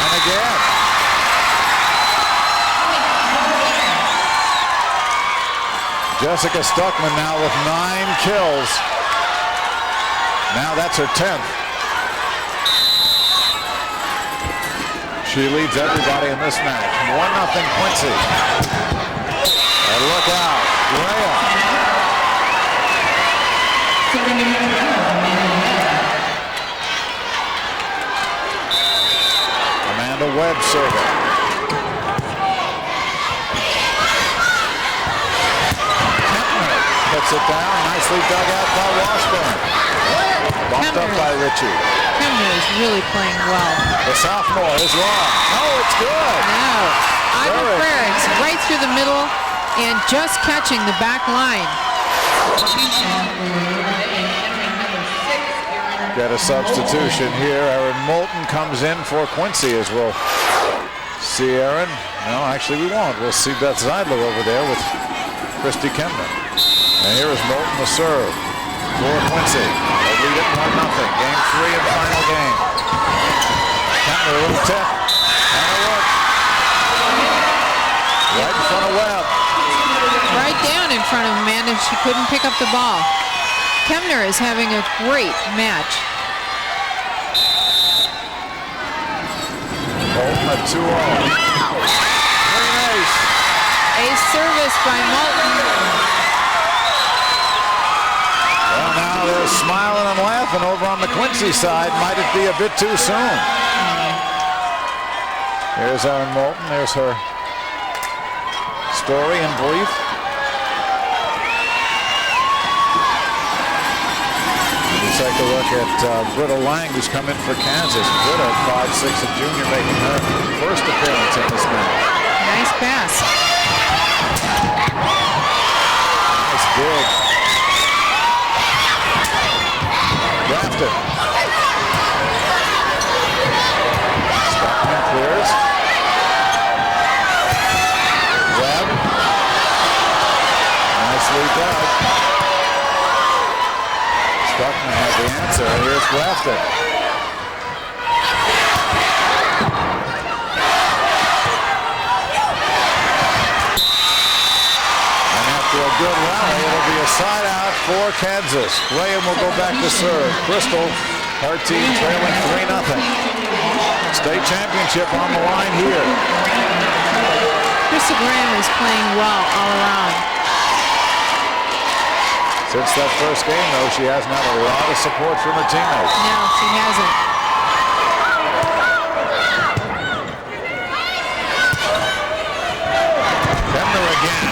And again. Jessica Stuckman now with 9 kills. Now that's her 10th. She leads everybody in this match. 1-0 Quincy. And look out, Graham. Amanda Webb serving. Kempner puts it down, nicely dug out by Washburn. Bumped up by Ritchie. Kempner is really playing well. The sophomore is long. Oh, it's good. No, Ivor Frericks right through the middle and just catching the back line. Get a substitution here. Erin Moulton comes in for Quincy, as we'll see Erin. No, actually we won't. We'll see Beth Zeidler over there with Christy Kempner. And here is Moulton the serve for Quincy. They lead it 1-0. Game 3 and final game. Kempner a little tip. And a look. Right in front of Webb. Right down in front of Amanda. She couldn't pick up the ball. Kempner is having a great match. Moulton at 2-0. Very nice. A service by Moulton. Well, now they're smiling and laughing over on the Quincy side. Might it be a bit too soon? Here's Erin Moulton. There's her story in brief. Take a look at Britta Lang, who's come in for Kansas. Britta, 5'6", a junior, making her first appearance in this match. Nice pass. Nice dig. Grafton. Stockman clears. Webb. Nicely done. Stuckman has the answer. Here's Grafton. And after a good rally, it'll be a side out for Kansas. Graham will go back to serve. Crystal, her team trailing 3-0. State championship on the line here. Crystal Graham is playing well all around. Since that first game, though, she hasn't had a lot of support from her teammates. No, she hasn't. Kemner again.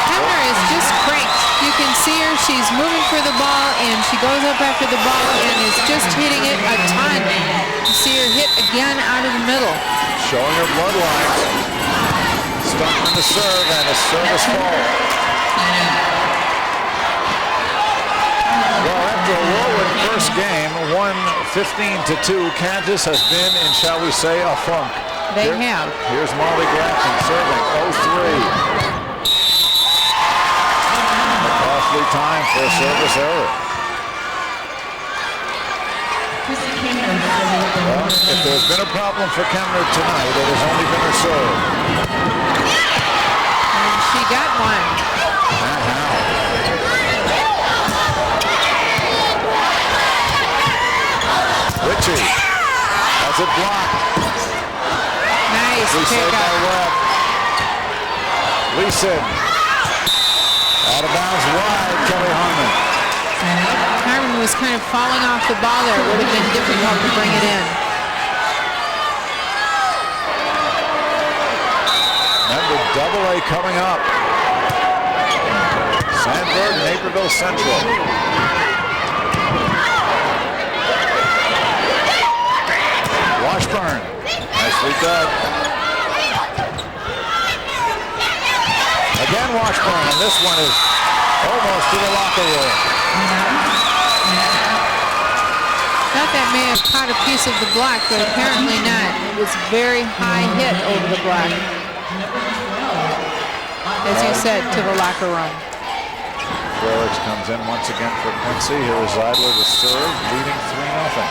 Kemner is just cranked. You can see her. She's moving for the ball, and she goes up after the ball and is just hitting it a ton. You see her hit again out of the middle. Showing her bloodlines. Stuck on the serve and a service fall. Well, after a whirlwind first game, 15-2, Kansas has been in, shall we say, a funk. They have. Here's Molly Gratton serving 0-3. A costly time for a service error. Well, if there's been a problem for Kemner tonight, it has only been her serve. And she got one. Ritchie has it blocked. Nice pick up. Webb. Leeson. Out of bounds wide, Kelly Harmon. Harmon was kind of falling off the ball there. It would have been difficult to bring it in. Remember, Double-A coming up. Sandburg, Naperville Central. Washburn, nicely done. Again Washburn, and this one is almost to the locker room. Thought that may have caught a piece of the block, but apparently not. It was a very high hit over the block. As you said, to the locker room. Frericks comes in once again for Quincy. Here is Zeidler to serve, leading 3-0.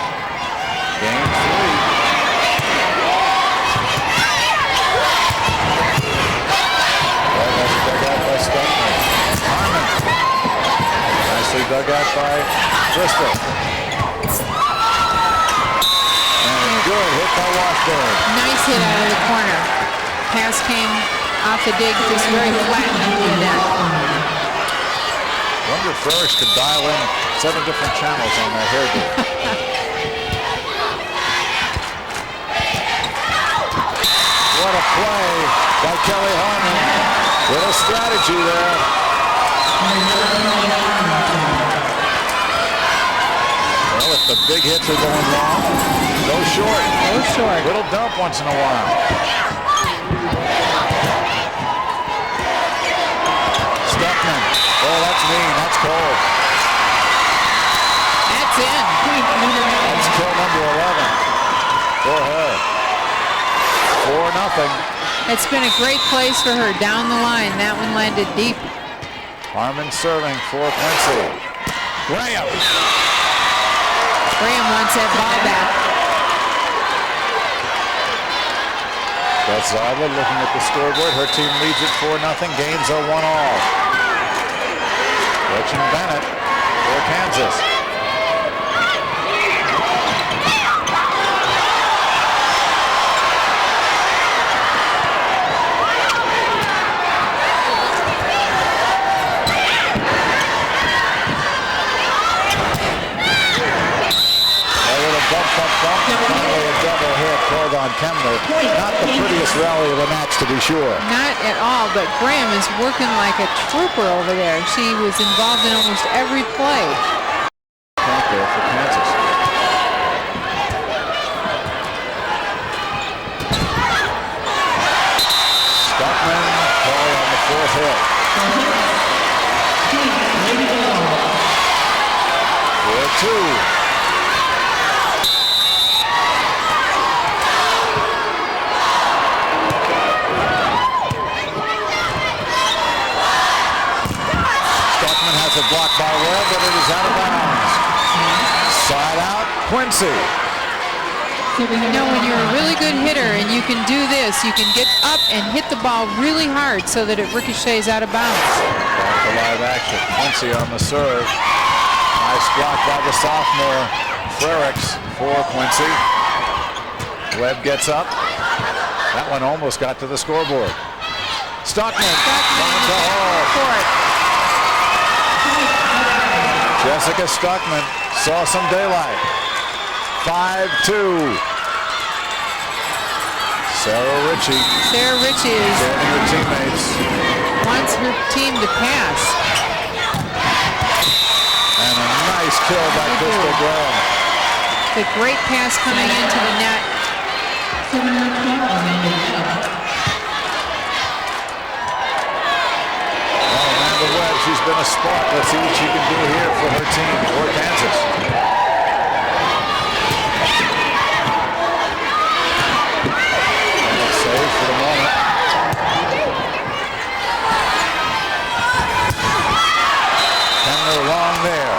Game 3. Harmon. Nicely dug out by Bristol. And good hit by Washburn. Nice hit out of the corner. Pass came off the dig, just very flat into the net. Wonder if Frericks could dial in 7 different channels on that hairdo. What a play by Kelly Harmon. With a strategy there. Well, if the big hits are going long, go short. Go short. Little dump once in a while. Stuckman. Oh, that's mean. That's cold. That's in. That's kill number 11 for her. 4-0. It's been a great place for her down the line. That one landed deep. Harmon serving for Quincy. Graham. Graham wants that ball back. That's Zeidler looking at the scoreboard. Her team leads it 4-0. Games are 1-all. Gretchen Bennett for Kansas. Finally a double hit called on Kemner. Not the prettiest rally of the match, to be sure. Not at all, but Graham is working like a trooper over there. She was involved in almost every play. Point there for Kansas. Stockman called on the 4th hit. 4-2. Blocked by Webb, but it is out of bounds. Side out, Quincy. You know, when you're a really good hitter and you can do this, you can get up and hit the ball really hard so that it ricochets out of bounds. Back to live action. Quincy on the serve. Nice block by the sophomore Frericks for Quincy. Webb gets up. That one almost got to the scoreboard. Stockman. For it. Jessica Stuckman saw some daylight. 5-2. Sarah Ritchie. Sarah Ritchie Joining her teammates. wants her team to pass. And a nice kill by Crystal Graham. The great pass coming into the net. Amanda Webb, she's been a spark. Let's see what she can do here for her team, for Kansas. Save for the moment. Kemner long there.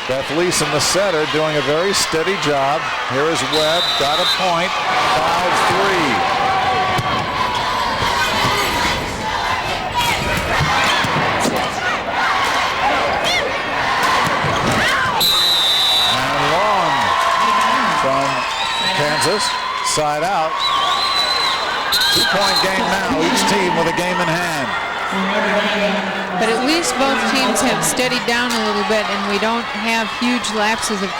Beth Leeson, the setter, doing a very steady job. Here is Webb, got a point, 5-3. And long from Kansas, side out. 2-point game now, each team with a game in hand. But at least both teams have steadied down a little bit, and we don't have huge lapses of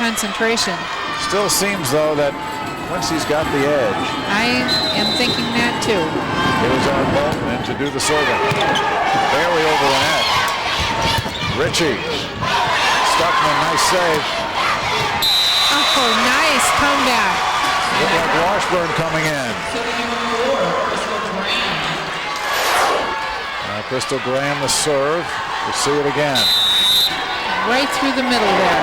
concentration. Still seems, though, that Quincy's got the edge. I am thinking that, too. Here's our Boltman to do the serving. Barely over the net. Ritchie. Stuckman, nice save. Oh, nice comeback. Looked like Washburn coming in. Crystal Graham the serve. We'll see it again. Right through the middle there.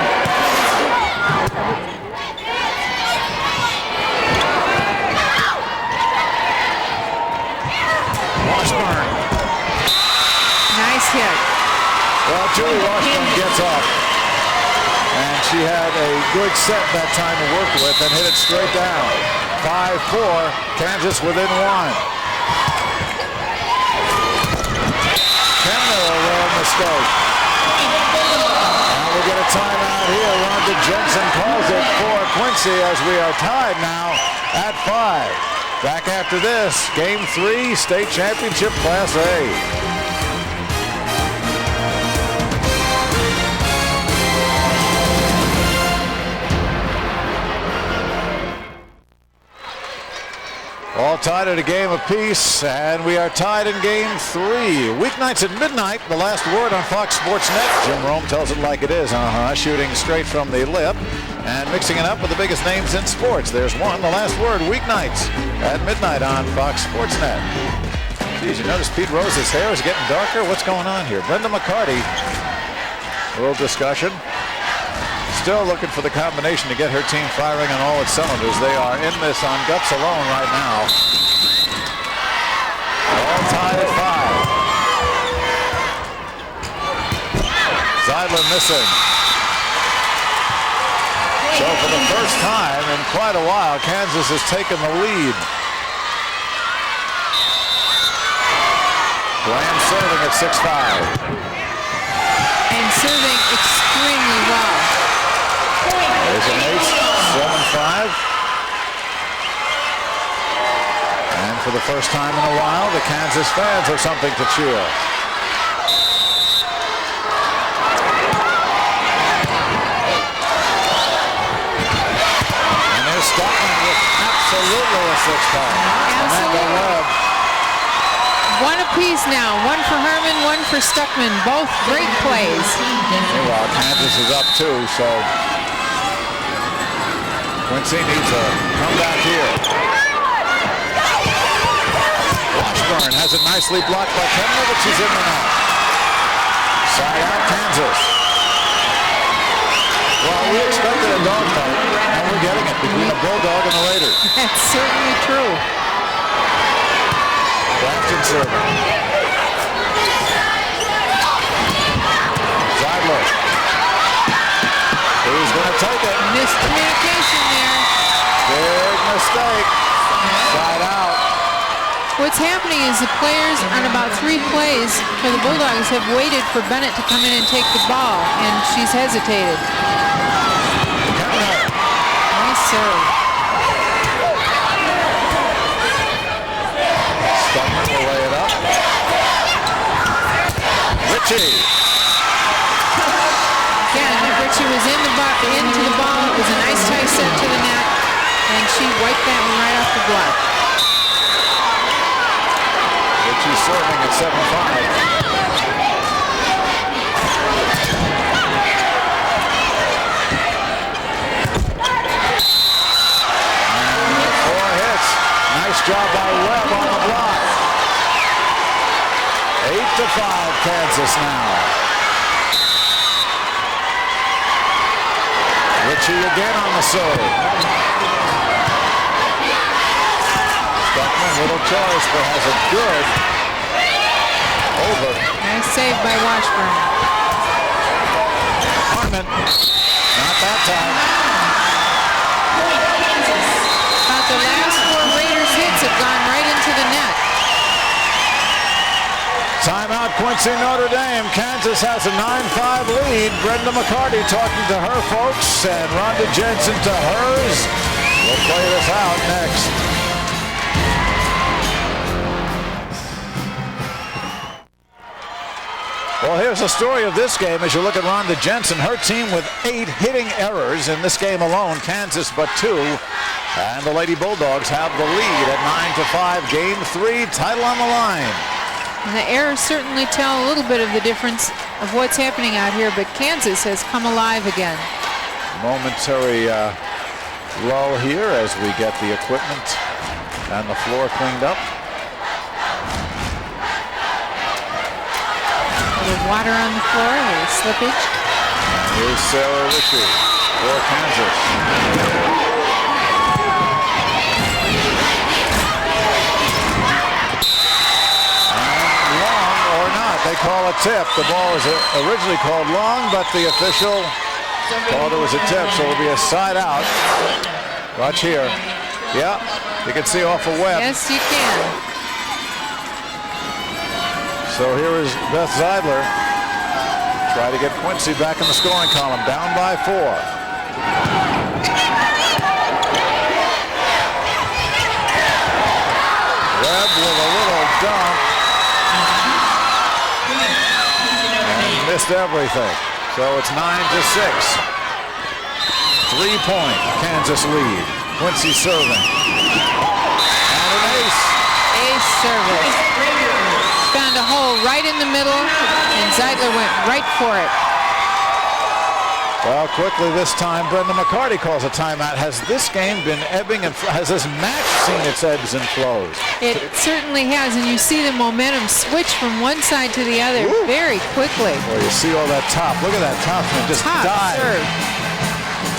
Washburn. Nice hit. Well, Julie Washburn gets up. And she had a good set that time to work with and hit it straight down. 5-4, Kansas within one. Kemner, a rare mistake. Now we get a timeout here. Rhonda Jensen calls it for Quincy as we are tied now at 5. Back after this, Game 3, State Championship Class A. All tied at a game apiece, and we are tied in Game 3. Weeknights at midnight, the last word on Fox Sports Net. Jim Rome tells it like it is, shooting straight from the lip and mixing it up with the biggest names in sports. There's one, the last word, weeknights at midnight on Fox Sports Net. Geez, you notice Pete Rose's hair is getting darker? What's going on here? Brenda McCarty, a little discussion. Still looking for the combination to get her team firing on all its cylinders. They are in this on guts alone right now. All tied at 5. Zeidler missing. So for the first time in quite a while, Kansas has taken the lead. Graham serving at 6-5. And serving extremely well. There's an ace, 7-5. And for the first time in a while, the Kansas fans have something to cheer. And there's Stockman with absolutely a 6-pack. Amanda Webb. One apiece now. One for Herman, one for Stuckman. Both great plays. Meanwhile, Kansas is up too, so Quincy needs a comeback here. Washburn has it nicely blocked by Kemner, but she's in the net. Side out, Kansas. Well, we expected a dogfight, and we're getting it between a Bulldog and the Raiders. That's certainly true. Grafton serving. Zeidler. Who's going to take it? Miscommunication there. Big mistake. Side out. What's happening is the players on about 3 plays for the Bulldogs have waited for Bennett to come in and take the ball, and she's hesitated. Nice serve. Stuckman will lay it up. Ritchie. Again, Ritchie was into the ball. It was a nice tight set to the net, and she wiped that one right off the block. Ritchie serving at 7-5. Nice job by Webb on the block. 8-5 Kansas now. Ritchie again on the serve. Stuckman, little choice, but has a good over. Nice save by Washburn. Harmon, not that time. About the last 4 Raiders hits have gone right into the net. Timeout, Quincy, Notre Dame. Kansas has a 9-5 lead. Brenda McCarty talking to her folks and Rhonda Jensen to hers. We'll play this out next. Well, here's the story of this game as you look at Rhonda Jensen. Her team with 8 hitting errors in this game alone. Kansas but 2. And the Lady Bulldogs have the lead at 9-5. Game 3, title on the line. And the errors certainly tell a little bit of the difference of what's happening out here, but Kansas has come alive again. Momentary lull here as we get the equipment and the floor cleaned up. A little water on the floor, a little slippage. Here's Sarah Ritchie for Kansas. They call a tip. The ball was originally called long, but the official called it was a tip, so it'll be a side out. Watch here. Yeah, you can see off of Webb. Yes, you can. So here is Beth Zeidler. Try to get Quincy back in the scoring column, down by 4. Webb with a little dump. Missed everything. So it's 9-6. 3-point Kansas lead. Quincy serving. And an ace. Ace service. Found a hole right in the middle, and Zeidler went right for it. Well, quickly this time, Brenda McCarty calls a timeout. Has this game been ebbing and has this match seen its ebbs and flows? It certainly has, and you see the momentum switch from one side to the other very quickly. Well, you see all that top. Look at that top. Just dive. Serve.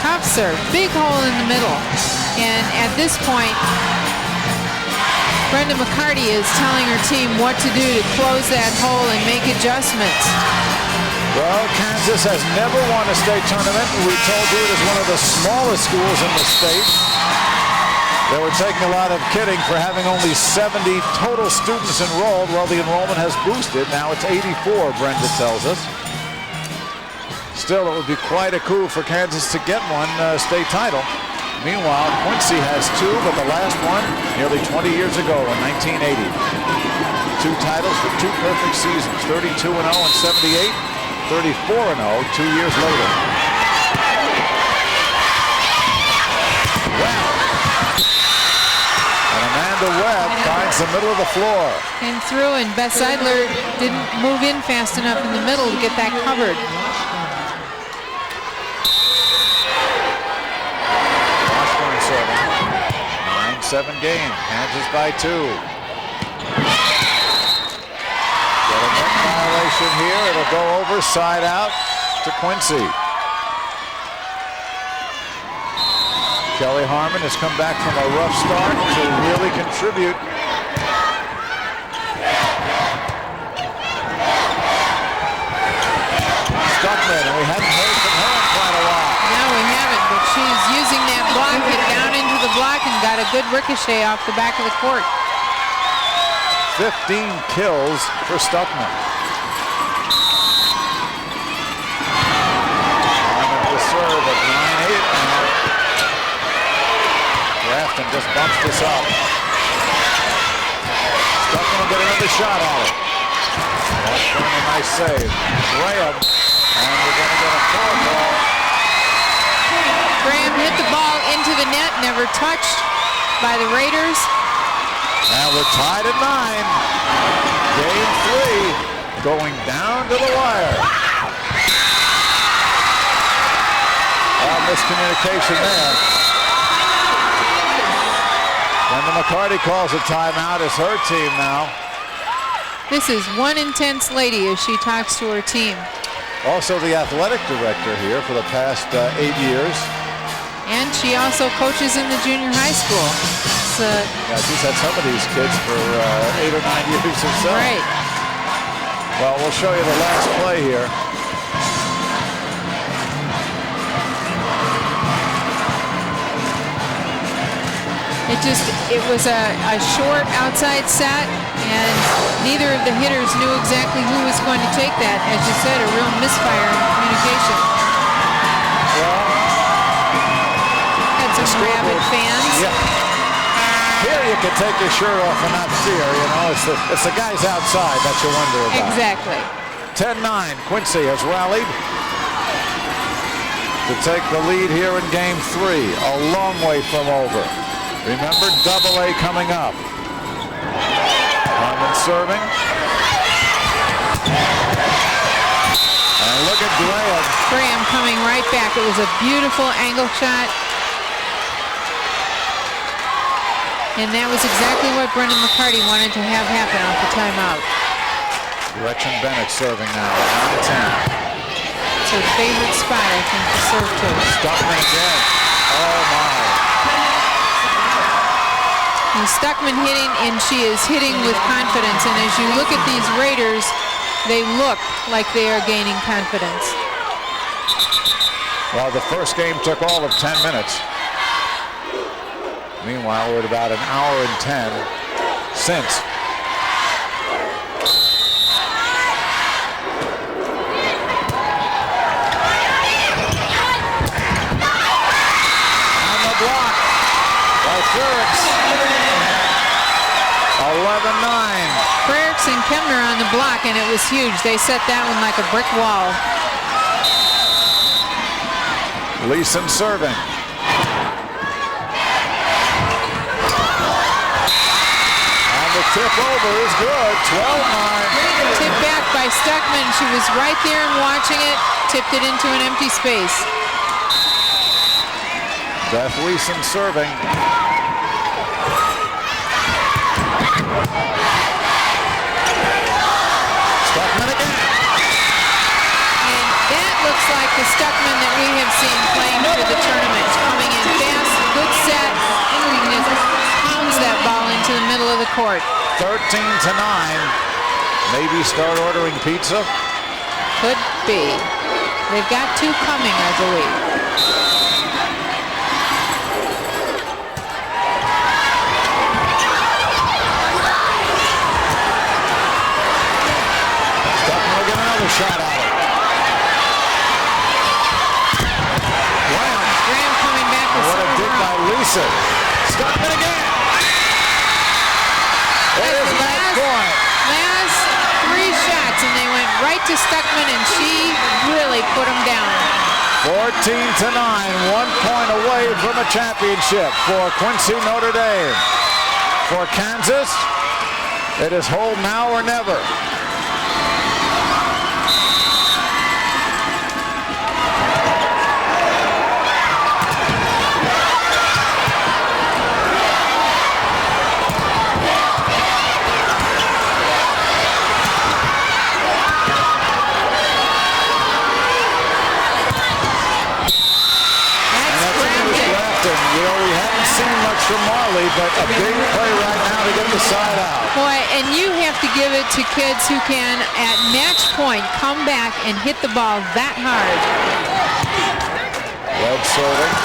Top serve. Big hole in the middle. And at this point, Brenda McCarty is telling her team what to do to close that hole and make adjustments. Well, Kansas has never won a state tournament. We told you it is one of the smallest schools in the state. They were taking a lot of kidding for having only 70 total students enrolled. Well, the enrollment has boosted. Now it's 84, Brenda tells us. Still, it would be quite a coup for Kansas to get one state title. Meanwhile, Quincy has 2, but the last one nearly 20 years ago in 1980. 2 titles for 2 perfect seasons, 32-0 and 78. 34-0 2 years later. Wow. And Amanda Webb finds the middle of the floor. Came through, and Beth Zeidler didn't move in fast enough in the middle to get that covered. Washburn serving. 9-7 game. Kansas by 2. Violation here. It'll go over, side out to Quincy. Kelly Harmon has come back from a rough start to really contribute. Stuckman, and we hadn't heard from her in quite a while. No, we haven't, but she's using that block, hit down into the block, and got a good ricochet off the back of the court. 15 kills for Stuckman. Harmon to serve at 9-8 now. Grafton just bumps this up. Stuckman will get another shot at it. a nice save. Graham, and we're going to get a foul ball. Graham hit the ball into the net, never touched by the Raiders. And we're tied at 9. Game 3 going down to the wire. Miscommunication there. Brenda McCarty calls a timeout. It's her team now. This is one intense lady as she talks to her team. Also the athletic director here for the past 8 years. And she also coaches in the junior high school. Yeah, she's had some of these kids for 8 or 9 years herself. Right. Well, we'll show you the last play here. It was a short outside set, and neither of the hitters knew exactly who was going to take that. As you said, a real misfire in communication. Well, had some rabid fans. Yeah. Here you can take your shirt off and not fear, you know. It's the guys outside that you wonder about. Exactly. 10-9, Quincy has rallied to take the lead here in game 3. A long way from over. Remember, AA coming up. Harmon serving. And look at Graham. Graham coming right back. It was a beautiful angle shot. And that was exactly what Brendan McCarty wanted to have happen off the timeout. Gretchen Bennett serving now. 9-10. It's her favorite spot, I think, to serve to. Stuckman again. Oh, my. And Stuckman hitting, and she is hitting with confidence. And as you look at these Raiders, they look like they are gaining confidence. Well, the first game took all of 10 minutes. Meanwhile, we're at about an hour and 10 since. On the block by Frericks. 11-9. Frericks and Kemner on the block, and it was huge. They set that one like a brick wall. Leeson serving. And the tip over is good. 12-9. Tip back by Stuckman. She was right there and watching it. Tipped it into an empty space. Beth Leeson serving. Stuckman again. And that looks like the Stuckman that we have seen playing for the tournament. Coming in fast, good set, and just pounds that ball into the middle of the court. 13-9. Maybe start ordering pizza. Could be. They've got 2 coming, I believe. Shot at it. Graham coming back with what a dig by Lisa. Stuckman again. It is match point. Last 3 shots, and they went right to Stuckman, and she really put them down. 14-9, 1 point away from a championship for Quincy Notre Dame. For Kansas, it is hold now or never. From Marley, but a big play right now to get the side out. Boy, and you have to give it to kids who can, at match point, come back and hit the ball that hard. Webb serving.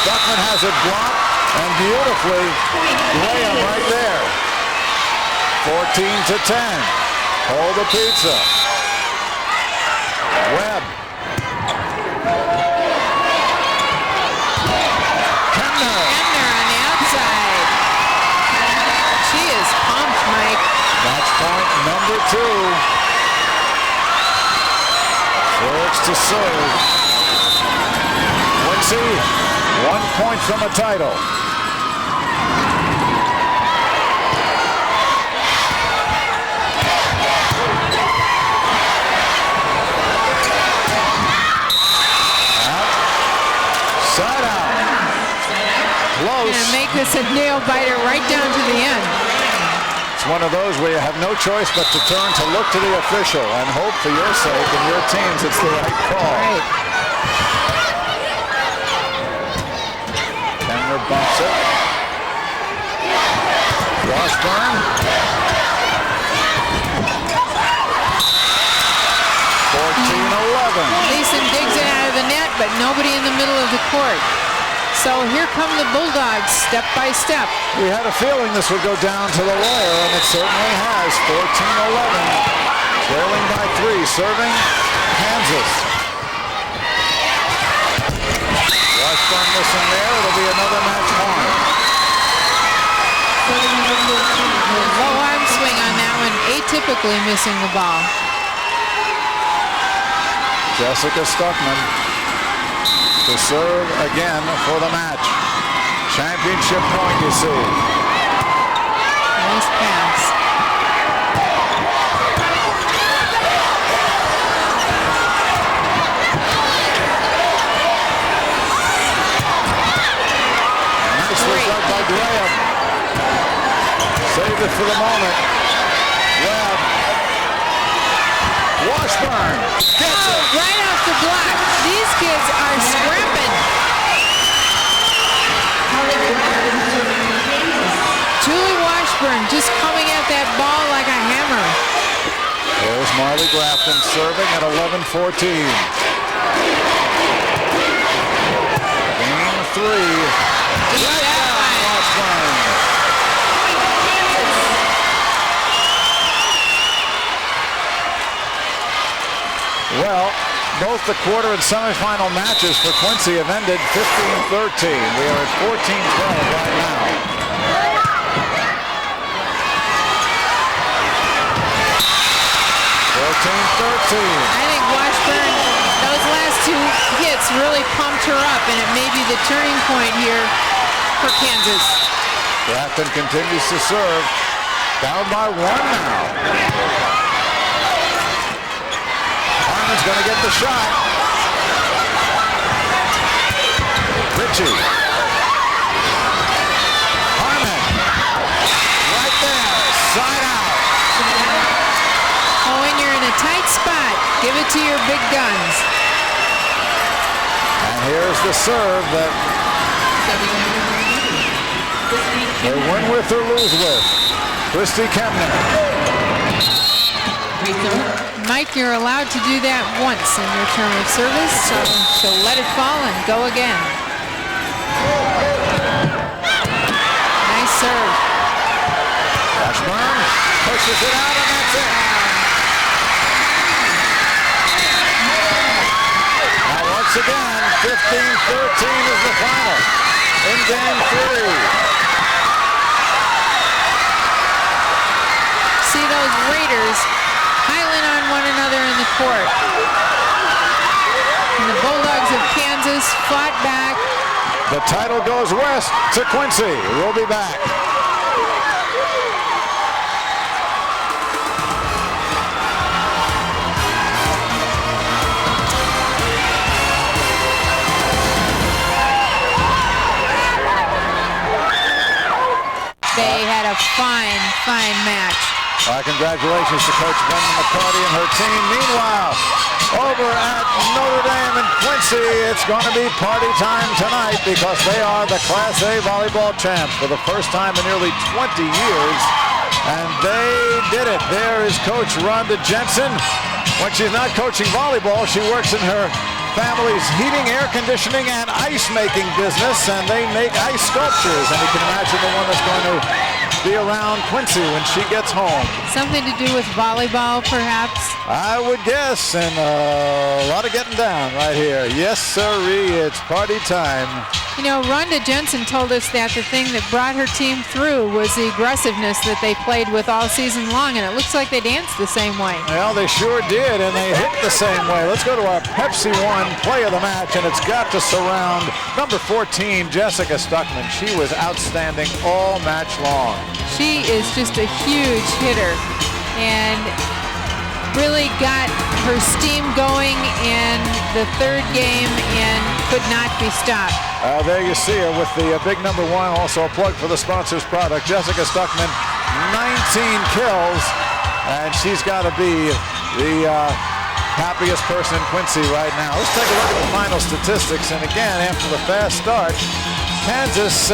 Stuckman has it blocked, and beautifully, Graham right there. 14-10. Hold the pizza. Webb. Match point number 2. Works to serve. Quincy, 1 point from a title. Side out. Close. And make this a nail biter right down to the end. It's one of those where you have no choice but to turn to look to the official and hope for your sake and your team's it's the right call. Right. Kenner bumps it. Washburn. 14-11. Leeson digs it out of the net, but nobody in the middle of the court. So here come the Bulldogs, step by step. We had a feeling this would go down to the wire, and it certainly has. 14-11. Trailing by 3. Serving Kansas. Washburn missing there. It'll be another match point. Low arm swing on that one, atypically missing the ball. Jessica Stuckman to serve again for the match. Championship point, you see. Nice pass. Nicely done by Graham. Saved it for the moment. Webb. Washburn gets it. Right off the block. These kids are scrapping. Julie Washburn just coming at that ball like a hammer. There's Marley Grafton serving at 11-14. Game 3. Just that one. Washburn. Well, both the quarter and semifinal matches for Quincy have ended 15-13. We are at 14-12 right now. I think Washburn, those last 2 hits really pumped her up, and it may be the turning point here for Kansas. Grafton continues to serve. Down by 1 now. Harmon's going to get the shot. Ritchie. Harmon. Right there. Side out. Oh, when you're in a tight spot, give it to your big guns. And here's the serve that they win with or lose with. Christy Kemner. Mike, you're allowed to do that once in your term of service, so let it fall and go again. Nice serve. Washburn pushes it out, and that's it. Now once again, 15-13 is the final in game 3. See those Raiders piling on one another in the court. And the Bulldogs of Kansas fought back. The title goes west to Quincy. We'll be back. They had a fine match. Congratulations to Coach Brenda McCarty and her team. Meanwhile, over at Notre Dame and Quincy, it's going to be party time tonight because they are the Class A volleyball champs for the first time in nearly 20 years. And they did it. There is Coach Rhonda Jensen. When she's not coaching volleyball, she works in her family's heating, air conditioning, and ice making business, and they make ice sculptures. And you can imagine the one that's going to be around Quincy when she gets home. Something to do with volleyball, perhaps? I would guess, and a lot of getting down right here. Yes, sirree, it's party time. You know, Rhonda Jensen told us that the thing that brought her team through was the aggressiveness that they played with all season long, and it looks like they danced the same way. Well, they sure did, and they hit the same way. Let's go to our Pepsi One play of the match, and it's got to surround number 14, Jessica Stuckman. She was outstanding all match long. She is just a huge hitter and really got her steam going in the third game and could not be stopped. There you see her with the big number 1. Also a plug for the sponsor's product. Jessica Stuckman, 19 kills, and she's got to be the happiest person in Quincy right now. Let's take a look at the final statistics. And again, after the fast start, Kansas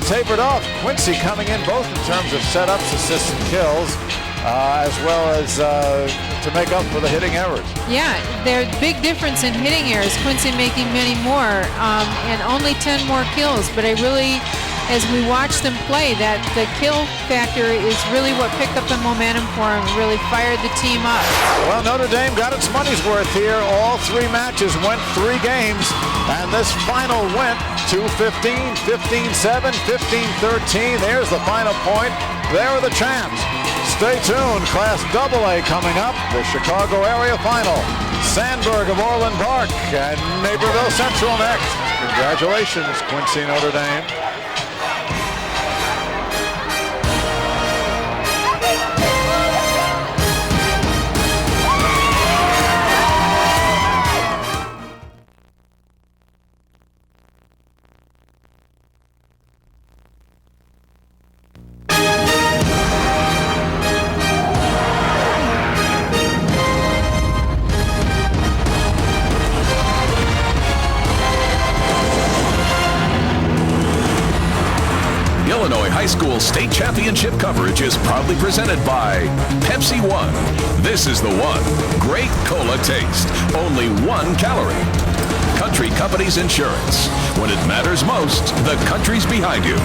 tapered off. Quincy coming in both in terms of setups, assists, and kills, as well as to make up for the hitting errors. Yeah, there's a big difference in hitting errors. Quincy making many more and only 10 more kills. But I really, as we watch them play, that the kill factor is really what picked up the momentum for them, really fired the team up. Well, Notre Dame got its money's worth here. All 3 matches went 3 games, and this final went to 15, 15-7, 15-13. There's the final point. There are the champs. Stay tuned. Class AA coming up. The Chicago area final. Sandburg of Orland Park and Naperville Central next. Congratulations, Quincy, Notre Dame. Illinois High School State Championship coverage is proudly presented by Pepsi One. This is the one. Great cola taste. Only 1 calorie. Country Companies Insurance. When it matters most, the country's behind you.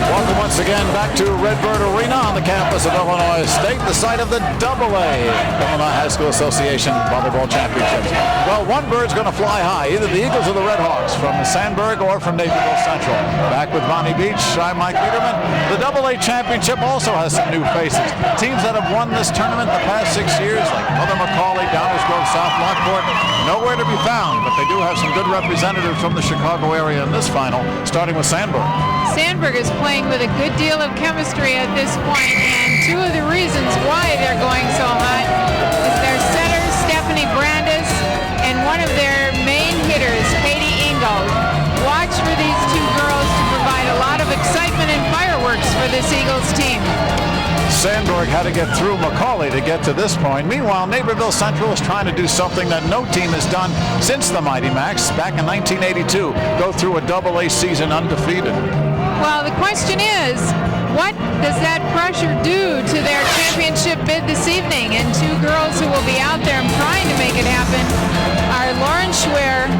Welcome once again back to Redbird Arena on the campus of Illinois State, the site of the AA, Illinois High School Association Volleyball Championships. Well, one bird's going to fly high, either the Eagles or the Redhawks from Sandburg or from Naperville Central. Back with Bonnie Beach, I'm Mike Biederman. The AA Championship also has some new faces. Teams that have won this tournament the past 6 years, like Mother McCauley, Downers Grove, South Lockport, nowhere to be found, but they do have some good representatives from the Chicago area in this final, starting with Sandburg. Sandburg is playing with a good deal of chemistry at this point, and 2 of the reasons why they're going so hot is their setter, Stephanie Brandis, and one of their main hitters, Katie Ingold. Watch for these 2 girls to provide a lot of excitement and fireworks for this Eagles team. Sandburg had to get through McCauley to get to this point. Meanwhile, Naperville Central is trying to do something that no team has done since the Mighty Macs back in 1982, go through a AA season undefeated. Well, the question is, what does that pressure do to their championship bid this evening? And 2 girls who will be out there and trying to make it happen are Lauren Schwer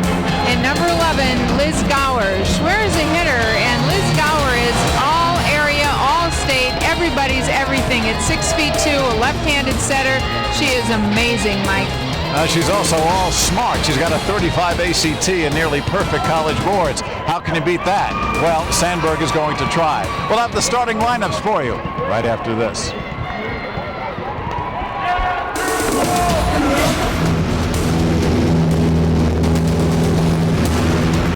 and number 11, Liz Gower. Schwer is a hitter, and Liz Gower is all area, all state, everybody's everything. At 6'2", a left-handed setter. She is amazing, Mike. She's also all smart. She's got a 35 ACT and nearly perfect college boards. How can you beat that? Well, Sandburg is going to try. We'll have the starting lineups for you right after this.